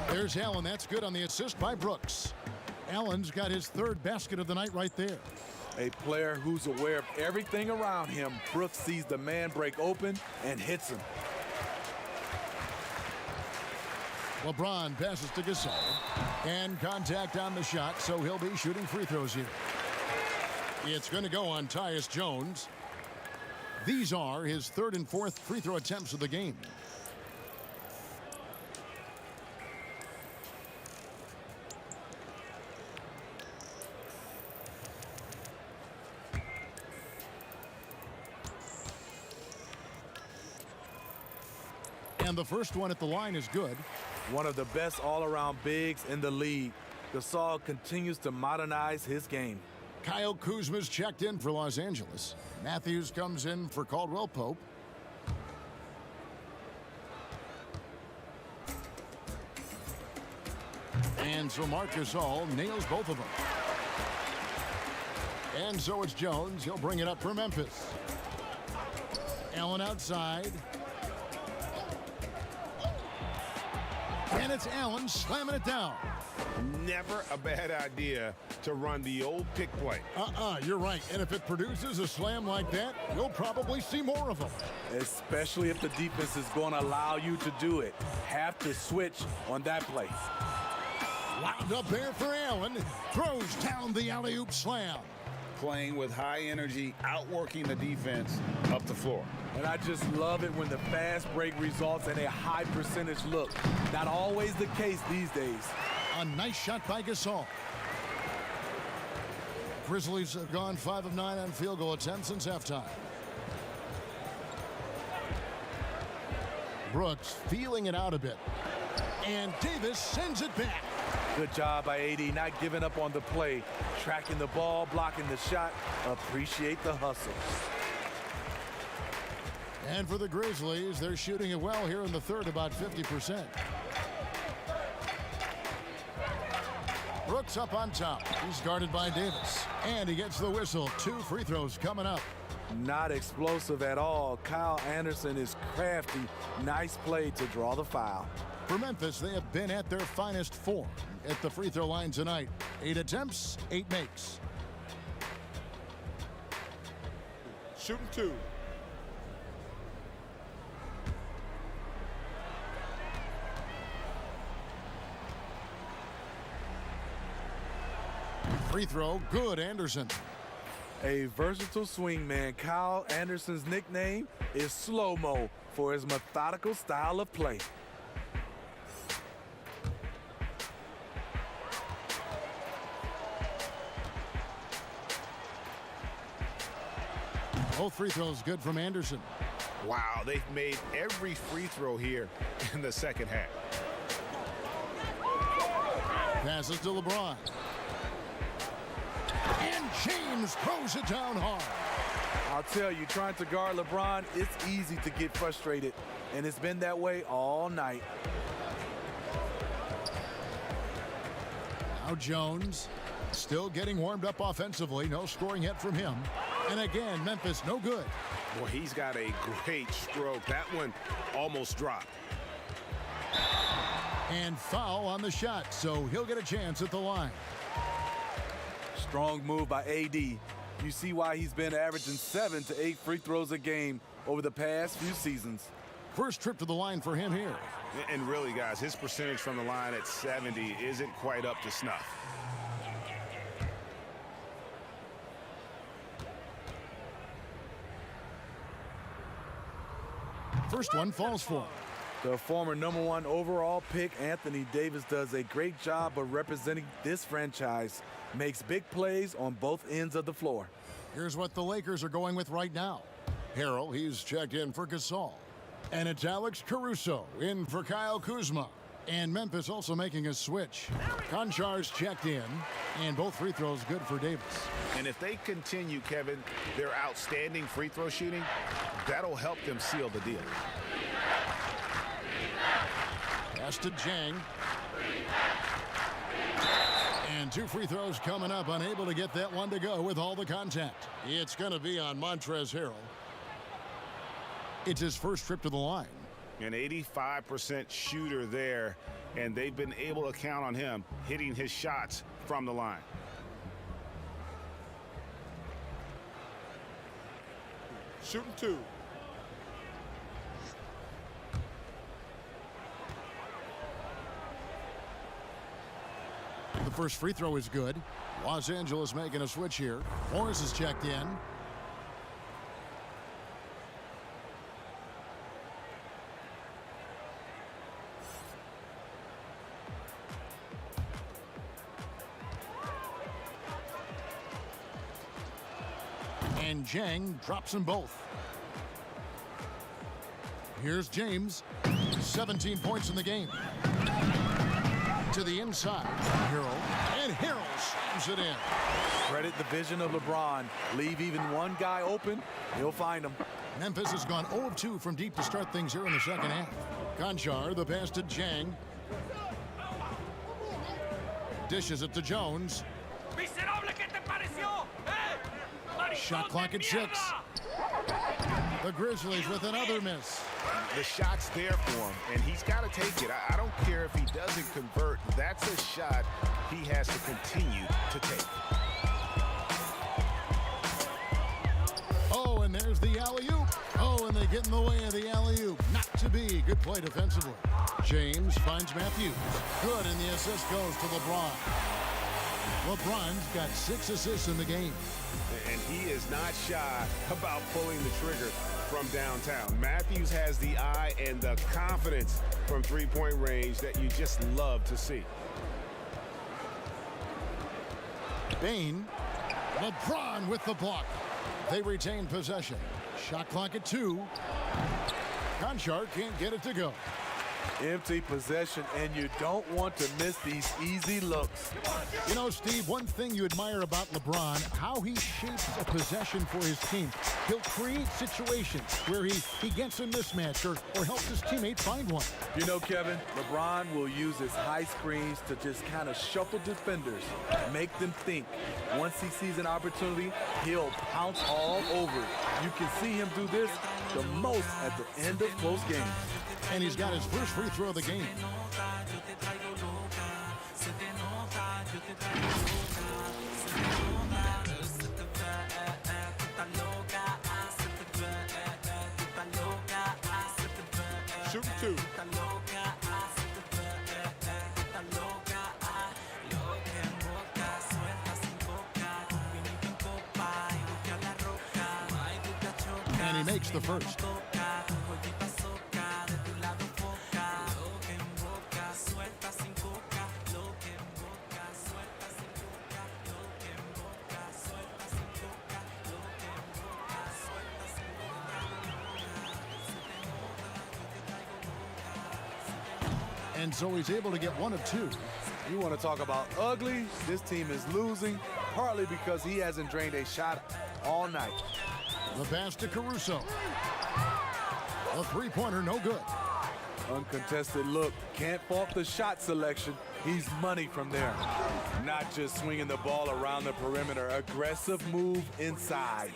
There's Allen. That's good on the assist by Brooks. Allen's got his 3rd basket of the night right there. A player who's aware of everything around him. Brooks sees the man break open and hits him. LeBron passes to Gasol. And contact on the shot, so he'll be shooting free throws here. It's going to go on Tyus Jones. These are his 3rd and 4th free throw attempts of the game. And the first one at the line is good. One of the best all-around bigs in the league. Gasol continues to modernize his game. Kyle Kuzma's checked in for Los Angeles. Matthews comes in for Caldwell Pope. And so Marc Gasol nails both of them. And so it's Jones. He'll bring it up for Memphis. Allen outside. And it's Allen slamming it down. Never a bad idea to run the old pick play. You're right. And if it produces a slam like that, you'll probably see more of them. Especially if the defense is going to allow you to do it. Have to switch on that play. Wound up there for Allen. Throws down the alley-oop slam. Playing with high energy, outworking the defense up the floor. And I just love it when the fast break results in a high percentage look. Not always the case these days. A nice shot by Gasol. Grizzlies have gone 5 of 9 on field goal attempts since halftime. Brooks feeling it out a bit. And Davis sends it back. Good job by AD, not giving up on the play. Tracking the ball, blocking the shot. Appreciate the hustle. And for the Grizzlies, they're shooting it well here in the third, about 50%. Brooks up on top. He's guarded by Davis. And he gets the whistle. 2 free throws coming up. Not explosive at all. Kyle Anderson is crafty. Nice play to draw the foul. For Memphis, they have been at their finest form at the free throw line tonight. 8 attempts, 8 makes. Shooting 2. Free throw, good, Anderson. A versatile swingman. Kyle Anderson's nickname is Slow-Mo for his methodical style of play. Both free throws good from Anderson. Wow, they've made every free throw here in the second half. Passes to LeBron. And James throws it down hard. I'll tell you, trying to guard LeBron, it's easy to get frustrated, and it's been that way all night. Now Jones still getting warmed up offensively. No scoring yet from him. And again, Memphis no good. Boy, he's got a great stroke. That one almost dropped. And foul on the shot, so he'll get a chance at the line. Strong move by AD. You see why he's been averaging 7 to 8 free throws a game over the past few seasons. First trip to the line for him here. And really, guys, his percentage from the line at 70 isn't quite up to snuff. First one falls for him. The former #1 overall pick, Anthony Davis, does a great job of representing this franchise. Makes big plays on both ends of the floor. Here's what the Lakers are going with right now. Harrell, he's checked in for Gasol. And it's Alex Caruso in for Kyle Kuzma. And Memphis also making a switch. Konchar's checked in, and both free throws good for Davis. And if they continue, Kevin, their outstanding free throw shooting, that'll help them seal the deal. Pass to Jang. And 2 free throws coming up, unable to get that one to go with all the contact. It's going to be on Montrezl Harrell. It's his first trip to the line. An 85% shooter there, and they've been able to count on him hitting his shots from the line. Shooting 2. The first free throw is good. Los Angeles making a switch here. Morris is checked in. And Jang drops them both. Here's James. 17 points in the game. To the inside. Harrell. And Harrell slams it in. Credit the vision of LeBron. Leave even one guy open, he'll find him. Memphis has gone 0 of 2 from deep to start things here in the second half. Konchar, the pass to Jang. Dishes it to Jones. Shot clock at 6. The Grizzlies with another miss. The shot's there for him, and he's got to take it. I don't care if he doesn't convert. That's a shot he has to continue to take. Oh, and there's the alley-oop. Oh, and they get in the way of the alley-oop. Not to be. Good play defensively. James finds Matthews. Good, and the assist goes to LeBron. LeBron's got 6 assists in the game. And he is not shy about pulling the trigger from downtown. Matthews has the eye and the confidence from three-point range that you just love to see. Bain. LeBron with the block. They retain possession. Shot clock at 2. Conchar can't get it to go. Empty possession, and you don't want to miss these easy looks. You know, Steve, one thing you admire about LeBron, how he shapes a possession for his team. He'll create situations where he gets a mismatch or helps his teammate find one. You know, Kevin, LeBron will use his high screens to just kind of shuffle defenders, make them think. Once he sees an opportunity, he'll pounce all over it. You can see him do this the most at the end of close games. And he's got his first free throw of the game. Shoot 2. And he makes the first. And so he's able to get one of two. You want to talk about ugly? This team is losing, partly because he hasn't drained a shot all night. The pass to Caruso. A three-pointer, no good. Uncontested look. Can't fault the shot selection. He's money from there. Not just swinging the ball around the perimeter. Aggressive move inside.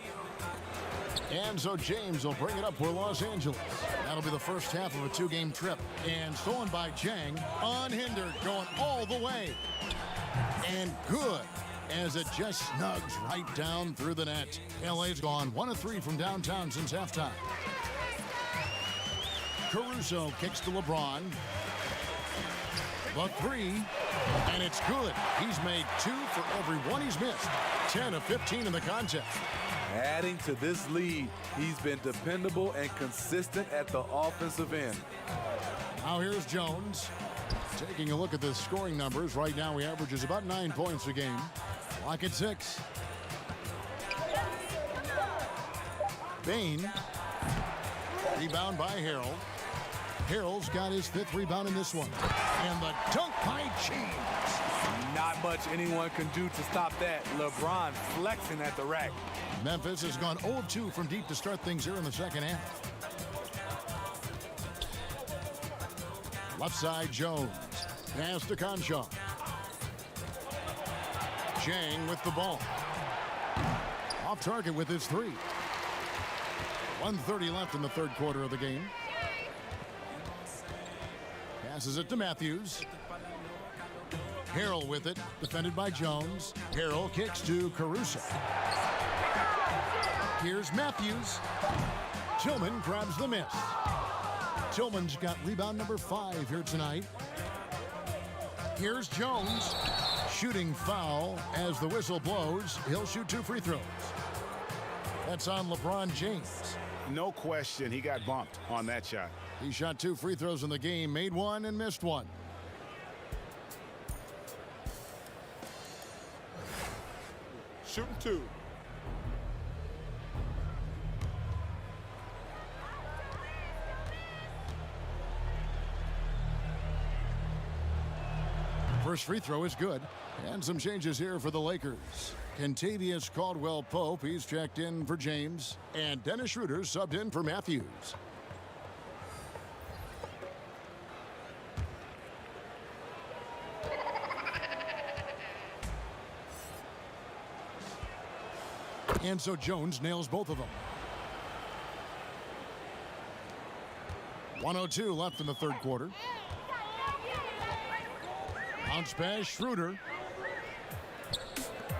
And so James will bring it up for Los Angeles. That'll be the first half of a two-game trip. And stolen by Jang, unhindered, going all the way. And good, as it just snugs right down through the net. LA's gone 1 of 3 from downtown since halftime. Caruso kicks to LeBron. The three, and it's good. He's made 2 for every one he's missed. 10 of 15 in the contest. Adding to this lead, he's been dependable and consistent at the offensive end. Now here's Jones. Taking a look at the scoring numbers. Right now he averages about 9 points a game. Lock at 6. Bain. Rebound by Harrell. Harrell's got his 5th rebound in this one. And the dunk by James. Not much anyone can do to stop that. LeBron flexing at the rack. Memphis has gone 0 of 2 from deep to start things here in the second half. Left side, Jones. Pass to Conchar. Jang with the ball. Off target with his 3. 1:30 left in the third quarter of the game. Passes it to Matthews. Harrell with it, defended by Jones. Harrell kicks to Caruso. Here's Matthews. Tillman grabs the miss. Tillman's got rebound number 5 here tonight. Here's Jones. Shooting foul as the whistle blows. He'll shoot 2 free throws. That's on LeBron James. No question, he got bumped on that shot. He shot 2 free throws in the game, made 1 and missed 1. Shooting 2. First free throw is good. And some changes here for the Lakers. Kentavious Caldwell-Pope, he's checked in for James. And Dennis Schroeder subbed in for Matthews. And so Jones nails both of them. 1:02 left in the third quarter. Bounce pass, Schroeder.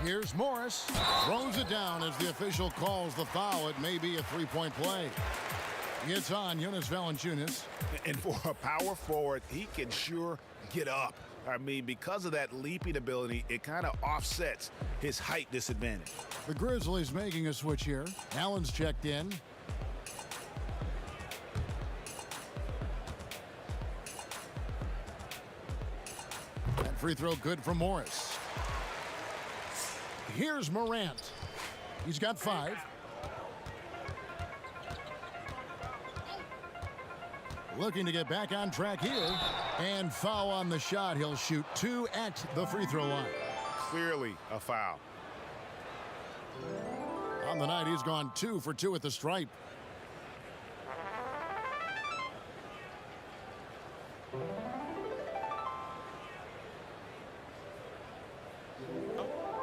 Here's Morris. Throws it down as the official calls the foul. It may be a three-point play. It's on Jonas Valanciunas. And for a power forward, he can sure get up. I mean, because of that leaping ability, it kind of offsets his height disadvantage. The Grizzlies making a switch here. Allen's checked in. That free throw good for Morris. Here's Morant. He's got 5. looking to get back on track here. And foul on the shot. He'll shoot 2 at the free throw line. Clearly a foul. On the night, he's gone 2 for 2 at the stripe.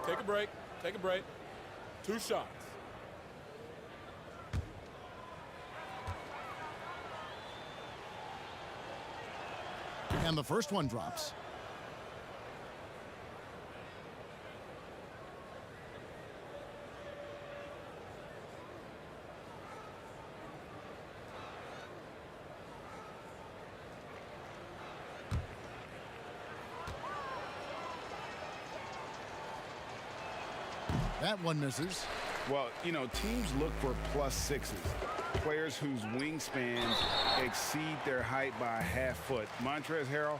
Take a break. Take a break. 2 shots. And the first one drops. That one misses. Well, you know, teams look for +6s. Players whose wingspans exceed their height by a half foot. Montrezl Harrell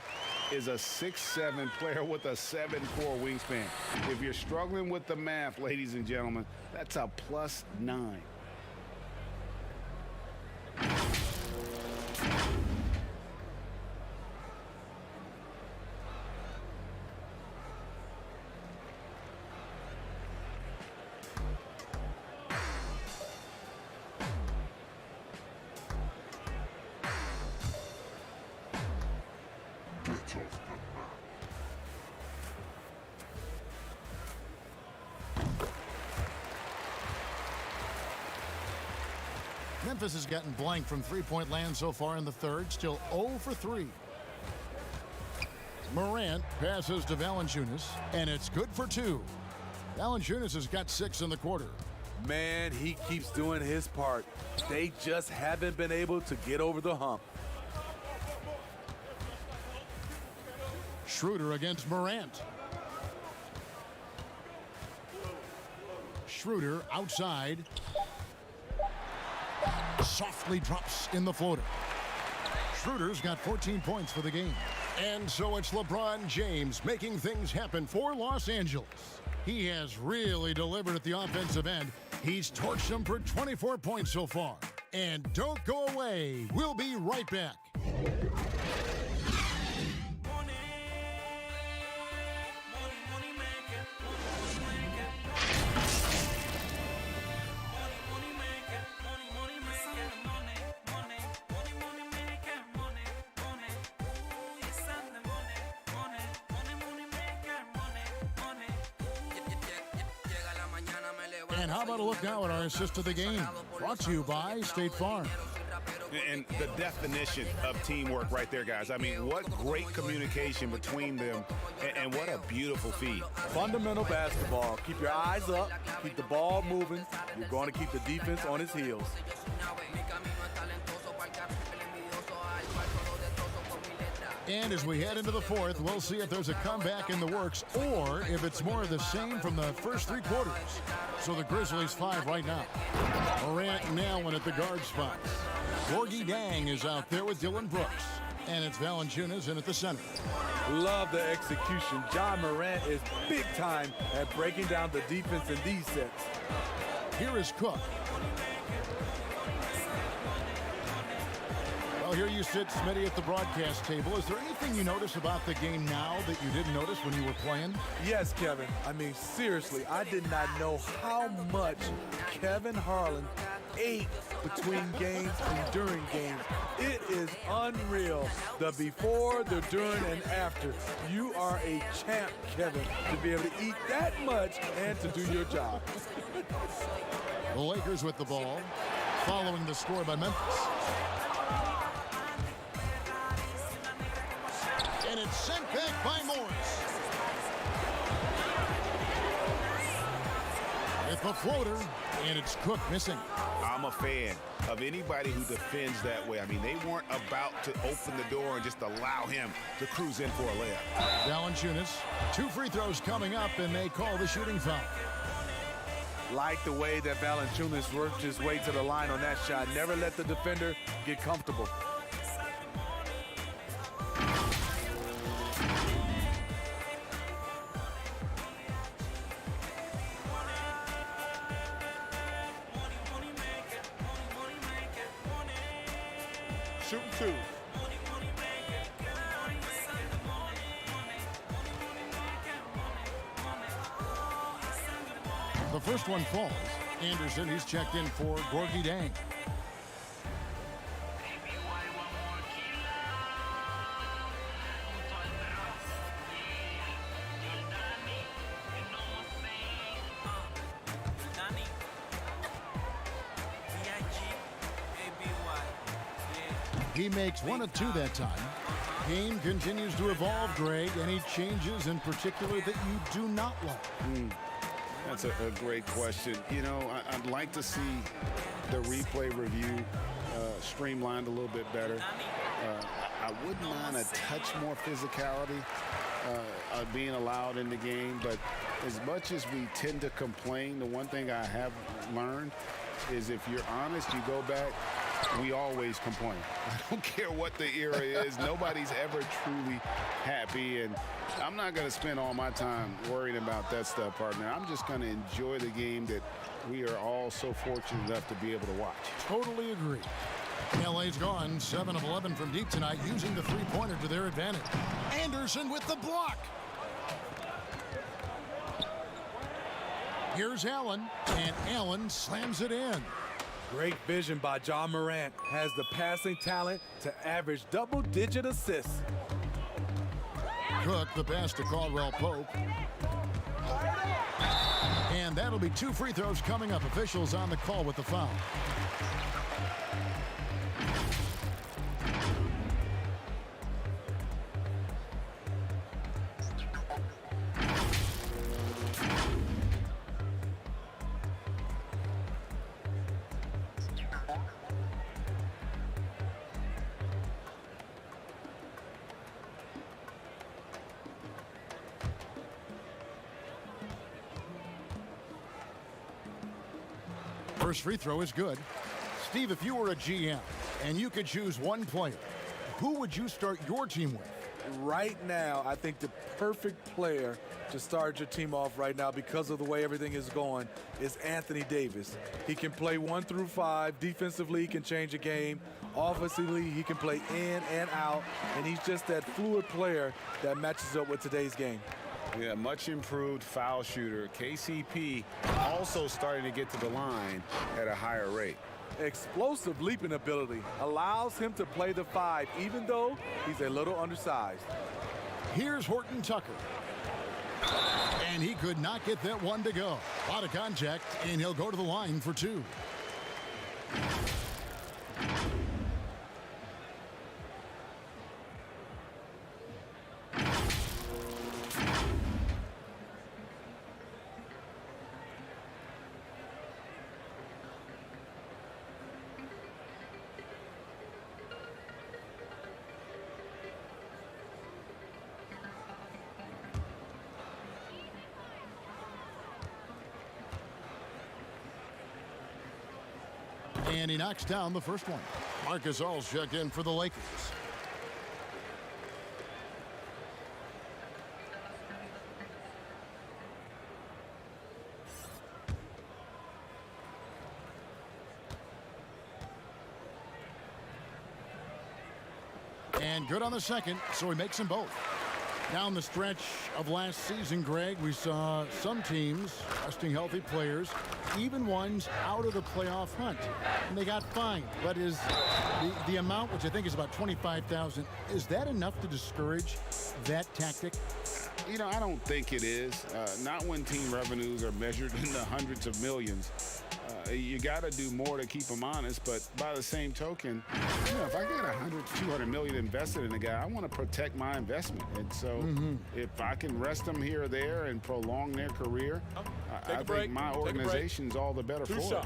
is a 6'7" player with a 7'4" wingspan. If you're struggling with the math, ladies and gentlemen, that's a +9. Memphis has gotten blank from three-point land so far in the third, still 0 for 3. Morant passes to Valanciunas, and it's good for 2. Valanciunas has got 6 in the quarter. Man, he keeps doing his part. They just haven't been able to get over the hump. Schroeder against Morant. Schroeder outside. Softly drops in the floater. Schroeder's got 14 points for the game. And so it's LeBron James making things happen for Los Angeles. He has really delivered at the offensive end. He's torched them for 24 points so far. And don't go away. We'll be right back. And how about a look now at our assist of the game? Brought to you by State Farm. And the definition of teamwork right there, guys. I mean, what great communication between them, and what a beautiful feed. Fundamental basketball. Keep your eyes up, keep the ball moving. You're going to keep the defense on its heels. And as we head into the fourth, we'll see if there's a comeback in the works or if it's more of the same from the first 3 quarters. So the Grizzlies 5 right now. Morant now in at the guard spots. Gorgie Dang is out there with Dylan Brooks. And it's Valanciunas in at the center. Love the execution. John Morant is big time at breaking down the defense in these sets. Here is Cook. Well, here you sit, Smitty, at the broadcast table. Is there anything you notice about the game now that you didn't notice when you were playing? Yes, Kevin. I mean, seriously, I did not know how much Kevin Harlan ate between games and during games. It is unreal. The before, the during, and after. You are a champ, Kevin, to be able to eat that much and to do your job. The Lakers with the ball, following the score by Memphis. And it's sent back by Morris. With the floater, and it's Cook missing. I'm a fan of anybody who defends that way. I mean, they weren't about to open the door and just allow him to cruise in for a layup. Valanciunas, 2 free throws coming up, and they call the shooting foul. Like the way that Valanciunas worked his way to the line on that shot. Never let the defender get comfortable. Shooting 2. The first one falls. Anderson, he's checked in for Gorgie Dang. He makes 1 of 2 that time. Game continues to evolve, Greg. Any changes in particular that you do not like? That's a great question. You know, I'd like to see the replay review streamlined a little bit better. I wouldn't mind a touch more physicality being allowed in the game, but as much as we tend to complain, the one thing I have learned is if you're honest, you go back, we always complain. I don't care what the era is. Nobody's ever truly happy, and I'm not going to spend all my time worrying about that stuff, partner. I'm just going to enjoy the game that we are all so fortunate enough to be able to watch. Totally agree. LA's gone 7 of 11 from deep tonight, using the three-pointer to their advantage. Anderson with the block. Here's Allen, and Allen slams it in. Great vision by John Morant. Has the passing talent to average double-digit assists. Cook, the pass to Caldwell Pope. And that'll be 2 free throws coming up. Officials on the call with the foul. First free throw is good. Steve, if you were a GM and you could choose one player, who would you start your team with? Right now, I think the perfect player to start your team off right now, because of the way everything is going, is Anthony Davis. He can play 1 through 5. Defensively, he can change a game. Offensively, he can play in and out, and he's just that fluid player that matches up with today's game. Yeah, much improved foul shooter. KCP also starting to get to the line at a higher rate. Explosive leaping ability allows him to play the 5, even though he's a little undersized. Here's Horton Tucker. And he could not get that one to go. Out of contact, and he'll go to the line for 2. And he knocks down the first one. Marc Gasol's checked in for the Lakers. And good on the second, so he makes them both. Down the stretch of last season, Greg, we saw some teams resting healthy players, even ones out of the playoff hunt, and they got fined. But is the amount, which I think is about $25,000, is that enough to discourage that tactic? You know, I don't think it is. Not when team revenues are measured in the hundreds of millions. You got to do more to keep them honest, but by the same token, you know, if I get 100, 200 million invested in a guy, I want to protect my investment. And so if I can rest them here or there and prolong their career, I think my organization's all the better for it.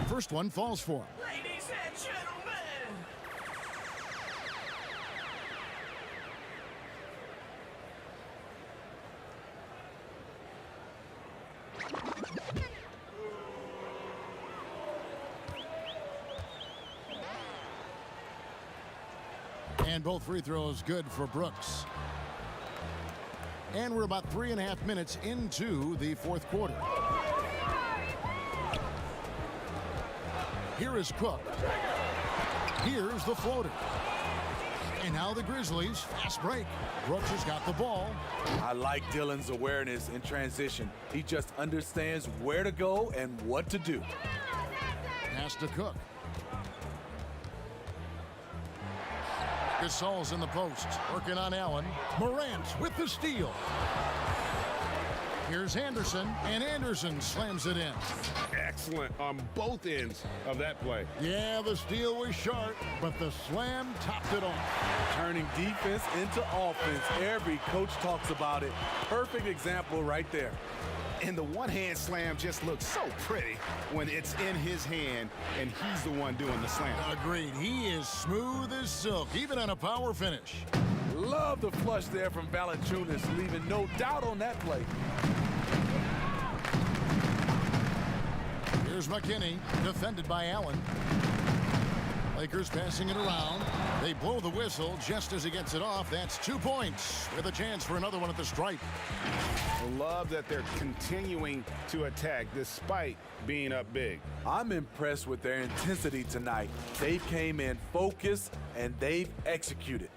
First one falls for him. Ladies and gentlemen. And both free throws good for Brooks. And we're about 3.5 minutes into the fourth quarter. Here is Cook. Here's the floater. And now the Grizzlies, fast break. Brooks has got the ball. I like Dillon's awareness in transition. He just understands where to go and what to do. Pass to Cook. Gasol's in the post, working on Allen. Morant with the steal. Here's Anderson, and Anderson slams it in. Excellent on both ends of that play. Yeah, the steal was sharp, but the slam topped it off. Turning defense into offense. Every coach talks about it. Perfect example right there. And the one-hand slam just looks so pretty when it's in his hand and he's the one doing the slam. Agreed. He is smooth as silk, even on a power finish. Love the flush there from Valanciunas, leaving no doubt on that play. Here's McKinney, defended by Allen. Lakers passing it around. They blow the whistle just as he gets it off. That's 2 points with a chance for another one at the stripe. I love that they're continuing to attack despite being up big. I'm impressed with their intensity tonight. They came in focused and they've executed.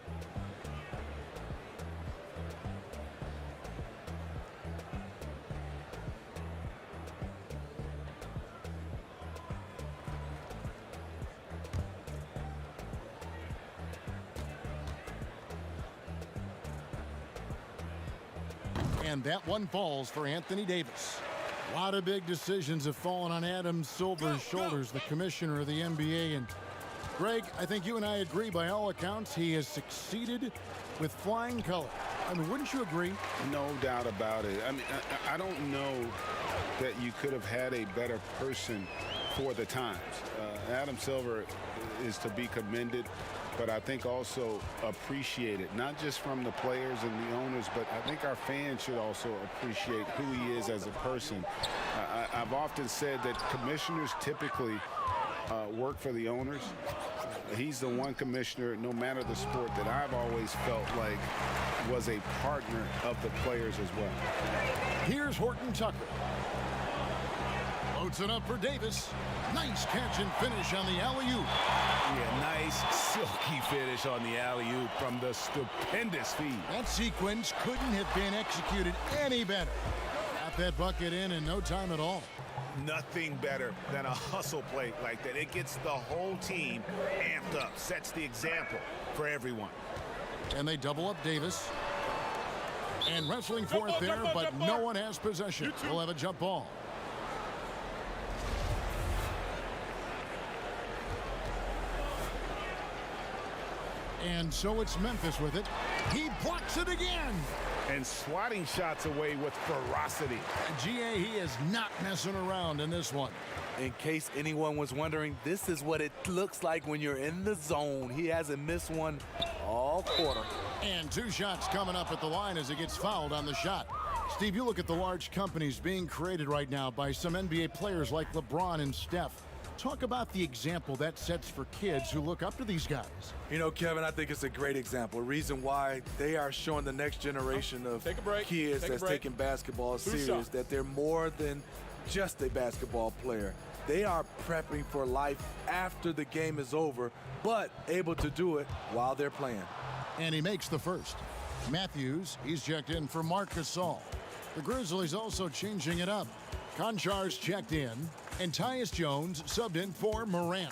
And that one falls for Anthony Davis. A lot of big decisions have fallen on Adam Silver's shoulders, the commissioner of the NBA. And Greg, I think you and I agree by all accounts he has succeeded with flying color. I mean, wouldn't you agree? No doubt about it. I mean, I don't know that you could have had a better person for the times. Adam Silver is to be commended, but I think also appreciated, not just from the players and the owners, but I think our fans should also appreciate who he is as a person. I've often said that commissioners typically work for the owners. He's the one commissioner, no matter the sport, that I've always felt like was a partner of the players as well. Here's Horton Tucker. Loads it up for Davis. Nice catch and finish on the alley-oop. Yeah, nice silky finish on the alley-oop from the stupendous feed. That sequence couldn't have been executed any better. Got that bucket in no time at all. Nothing better than a hustle play like that. It gets the whole team amped up, sets the example for everyone. And they double up Davis. And wrestling for it there, but no one has possession. We'll have a jump ball. And so it's Memphis with it. He blocks it again. And swatting shots away with ferocity. GA, he is not messing around in this one. In case anyone was wondering, this is what it looks like when you're in the zone. He hasn't missed one all quarter. And 2 shots coming up at the line as he gets fouled on the shot. Steve, you look at the large companies being created right now by some NBA players like LeBron and Steph. Talk about the example that sets for kids who look up to these guys. You know, Kevin, I think it's a great example. Reason why they are showing the next generation of kids that's taking basketball serious, that they're more than just a basketball player. They are prepping for life after the game is over, but able to do it while they're playing. And he makes the first. Matthews, he's checked in for Marc Gasol. The Grizzlies also changing it up. Konchar's checked in, and Tyus Jones subbed in for Morant.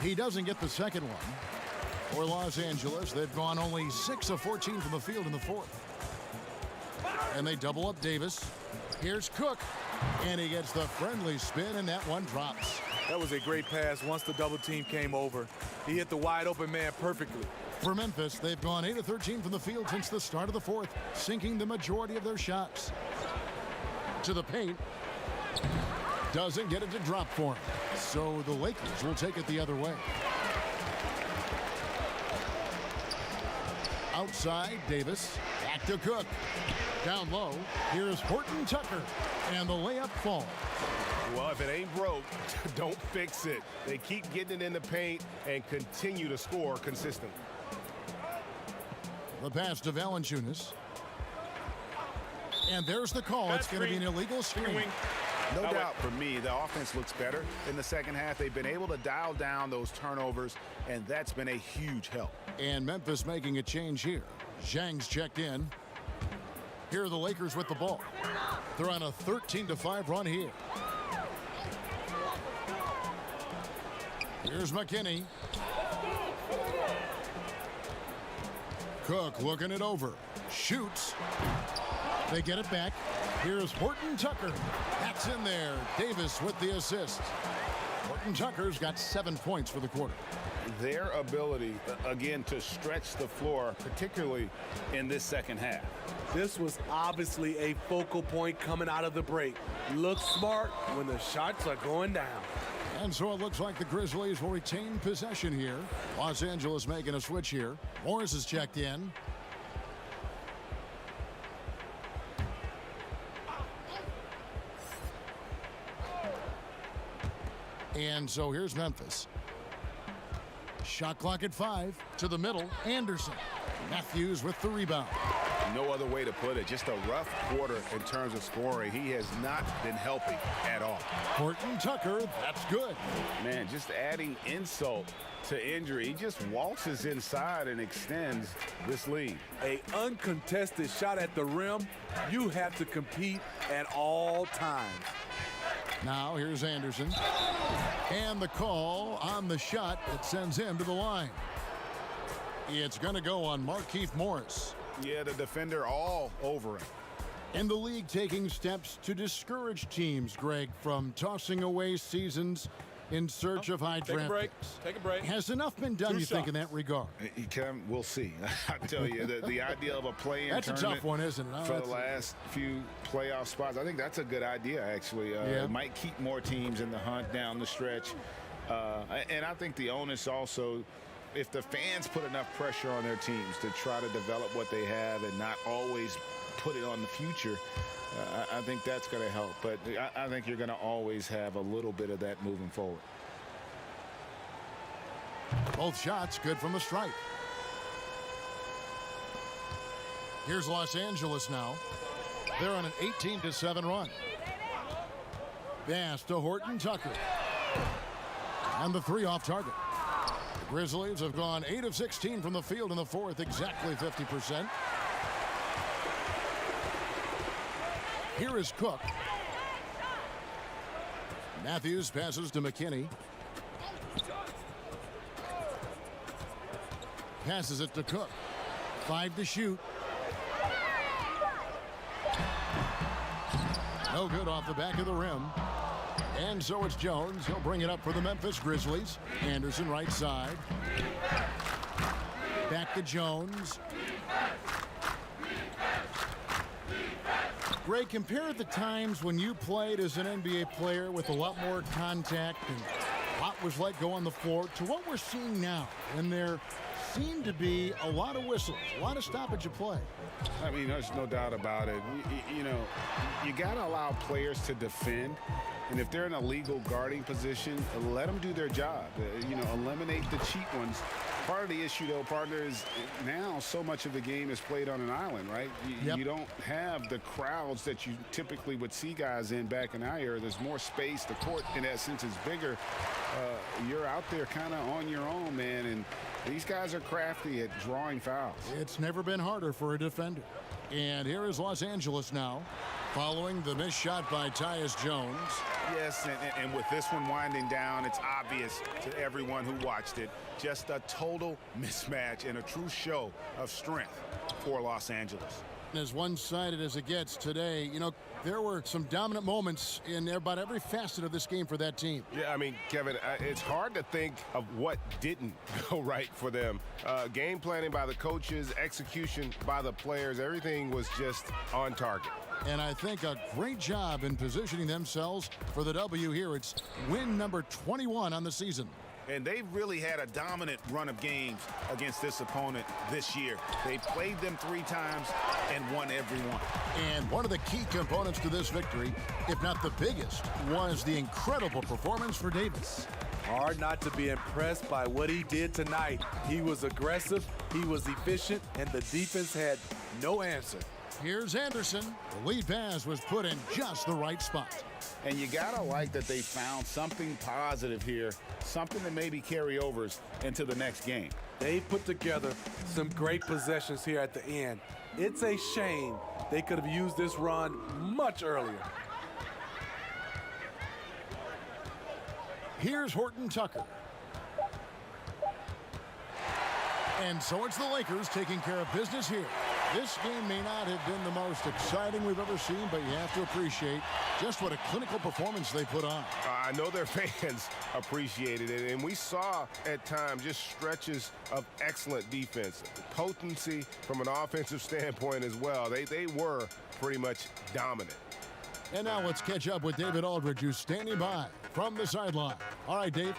He doesn't get the second one. For Los Angeles, they've gone only 6 of 14 from the field in the fourth. And they double up Davis. Here's Cook, and he gets the friendly spin, and that one drops. That was a great pass once the double team came over. He hit the wide open man perfectly. For Memphis, they've gone 8 of 13 from the field since the start of the fourth, sinking the majority of their shots. To the paint. Doesn't get it to drop for him. So the Lakers will take it the other way. Outside, Davis. Back to Cook. Down low, here's Horton Tucker. And the layup falls. Well, if it ain't broke, don't fix it. They keep getting it in the paint and continue to score consistently. The pass to Valanciunas. And there's the call. It's going to be an illegal screen. No doubt for me, the offense looks better in the second half. They've been able to dial down those turnovers, and that's been a huge help. And Memphis making a change here. Zhang's checked in. Here are the Lakers with the ball. They're on a 13-5 run here. Here's McKinney. Cook looking it over. Shoots. They get it back. Here's Horton Tucker. That's in there. Davis with the assist. Horton Tucker's got 7 points for the quarter. Their ability, again, to stretch the floor, particularly in this second half. This was obviously a focal point coming out of the break. Look smart when the shots are going down. And so it looks like the Grizzlies will retain possession here. Los Angeles making a switch here. Morris is checked in. And so here's Memphis. Shot clock at 5 to the middle. Anderson. Matthews with the rebound. No other way to put it. Just a rough quarter in terms of scoring. He has not been helping at all. Horton Tucker, that's good. Man, just adding insult to injury. He just waltzes inside and extends this lead. A uncontested shot at the rim, you have to compete at all times. Now here's Anderson. And the call on the shot that sends him to the line. It's going to go on Markieff Morris. Yeah, the defender all over him. And the league taking steps to discourage teams, Greg, from tossing away seasons in search of high draft picks. Take a break. Has enough been done, you think, in that regard? We'll see. I tell you, the idea of a play-in That's a tournament tough one, isn't it? for the last few playoff spots, I think that's a good idea, actually. It might keep more teams in the hunt down the stretch. And I think the onus also, if the fans put enough pressure on their teams to try to develop what they have and not always put it on the future, I think that's going to help. But I think you're going to always have a little bit of that moving forward. Both shots good from the stripe. Here's Los Angeles now. They're on an 18-7 run. Pass to Horton Tucker. And the 3 off target. The Grizzlies have gone 8 of 16 from the field in the fourth, exactly 50%. Here is Cook. Matthews passes to McKinney. Passes it to Cook. 5 to shoot. No good off the back of the rim. And so it's Jones. He'll bring it up for the Memphis Grizzlies. Anderson right side. Back to Jones. Ray, compare the times when you played as an NBA player with a lot more contact and a lot was let go on the floor to what we're seeing now. And there seem to be a lot of whistles, a lot of stoppage of play. I mean, there's no doubt about it. You know, you got to allow players to defend. And if they're in a legal guarding position, let them do their job. Eliminate the cheap ones. Part of the issue, though, partner, is now so much of the game is played on an island, right? You don't have the crowds that you typically would see guys in back in our era. There's more space. The court, in essence, is bigger. You're out there kind of on your own, man, and these guys are crafty at drawing fouls. It's never been harder for a defender. And here is Los Angeles now, following the missed shot by Tyus Jones. Yes, and with this one winding down, it's obvious to everyone who watched it. Just a total mismatch and a true show of strength for Los Angeles. As one-sided as it gets today, there were some dominant moments in about every facet of this game for that team. Yeah, I mean, Kevin, it's hard to think of what didn't go right for them. Game planning by the coaches, execution by the players, everything was just on target. And I think a great job in positioning themselves for the W here. It's win number 21 on the season. And they've really had a dominant run of games against this opponent this year. They played them 3 times and won every one. And one of the key components to this victory, if not the biggest, was the incredible performance for Davis. Hard not to be impressed by what he did tonight. He was aggressive, he was efficient, and the defense had no answer. Here's Anderson. The lead pass was put in just the right spot. And you gotta like that they found something positive here, something that maybe carry overs into the next game. They put together some great possessions here at the end. It's a shame they could have used this run much earlier. Here's Horton Tucker. And so it's the Lakers taking care of business here. This game may not have been the most exciting we've ever seen, but you have to appreciate just what a clinical performance they put on. I know their fans appreciated it, and we saw at times just stretches of excellent defense. Potency from an offensive standpoint as well. They were pretty much dominant. And now let's catch up with David Aldridge, who's standing by from the sideline. All right, Dave.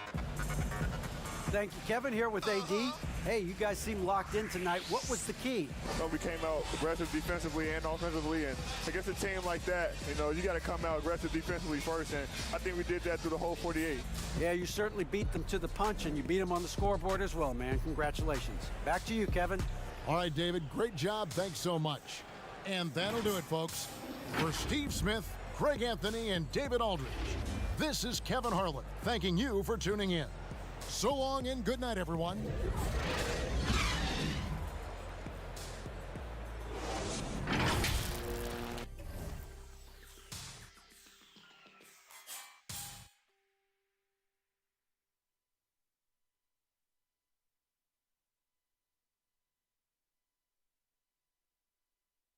Thank you, Kevin, here with AD. Hey, you guys seem locked in tonight. What was the key? We came out aggressive defensively and offensively, and against a team like that, you got to come out aggressive defensively first, and I think we did that through the whole 48. Yeah, you certainly beat them to the punch, and you beat them on the scoreboard as well, man. Congratulations. Back to you, Kevin. All right, David, great job. Thanks so much. And that'll do it, folks. For Steve Smith, Craig Anthony, and David Aldridge, this is Kevin Harlan thanking you for tuning in. So long and good night, everyone.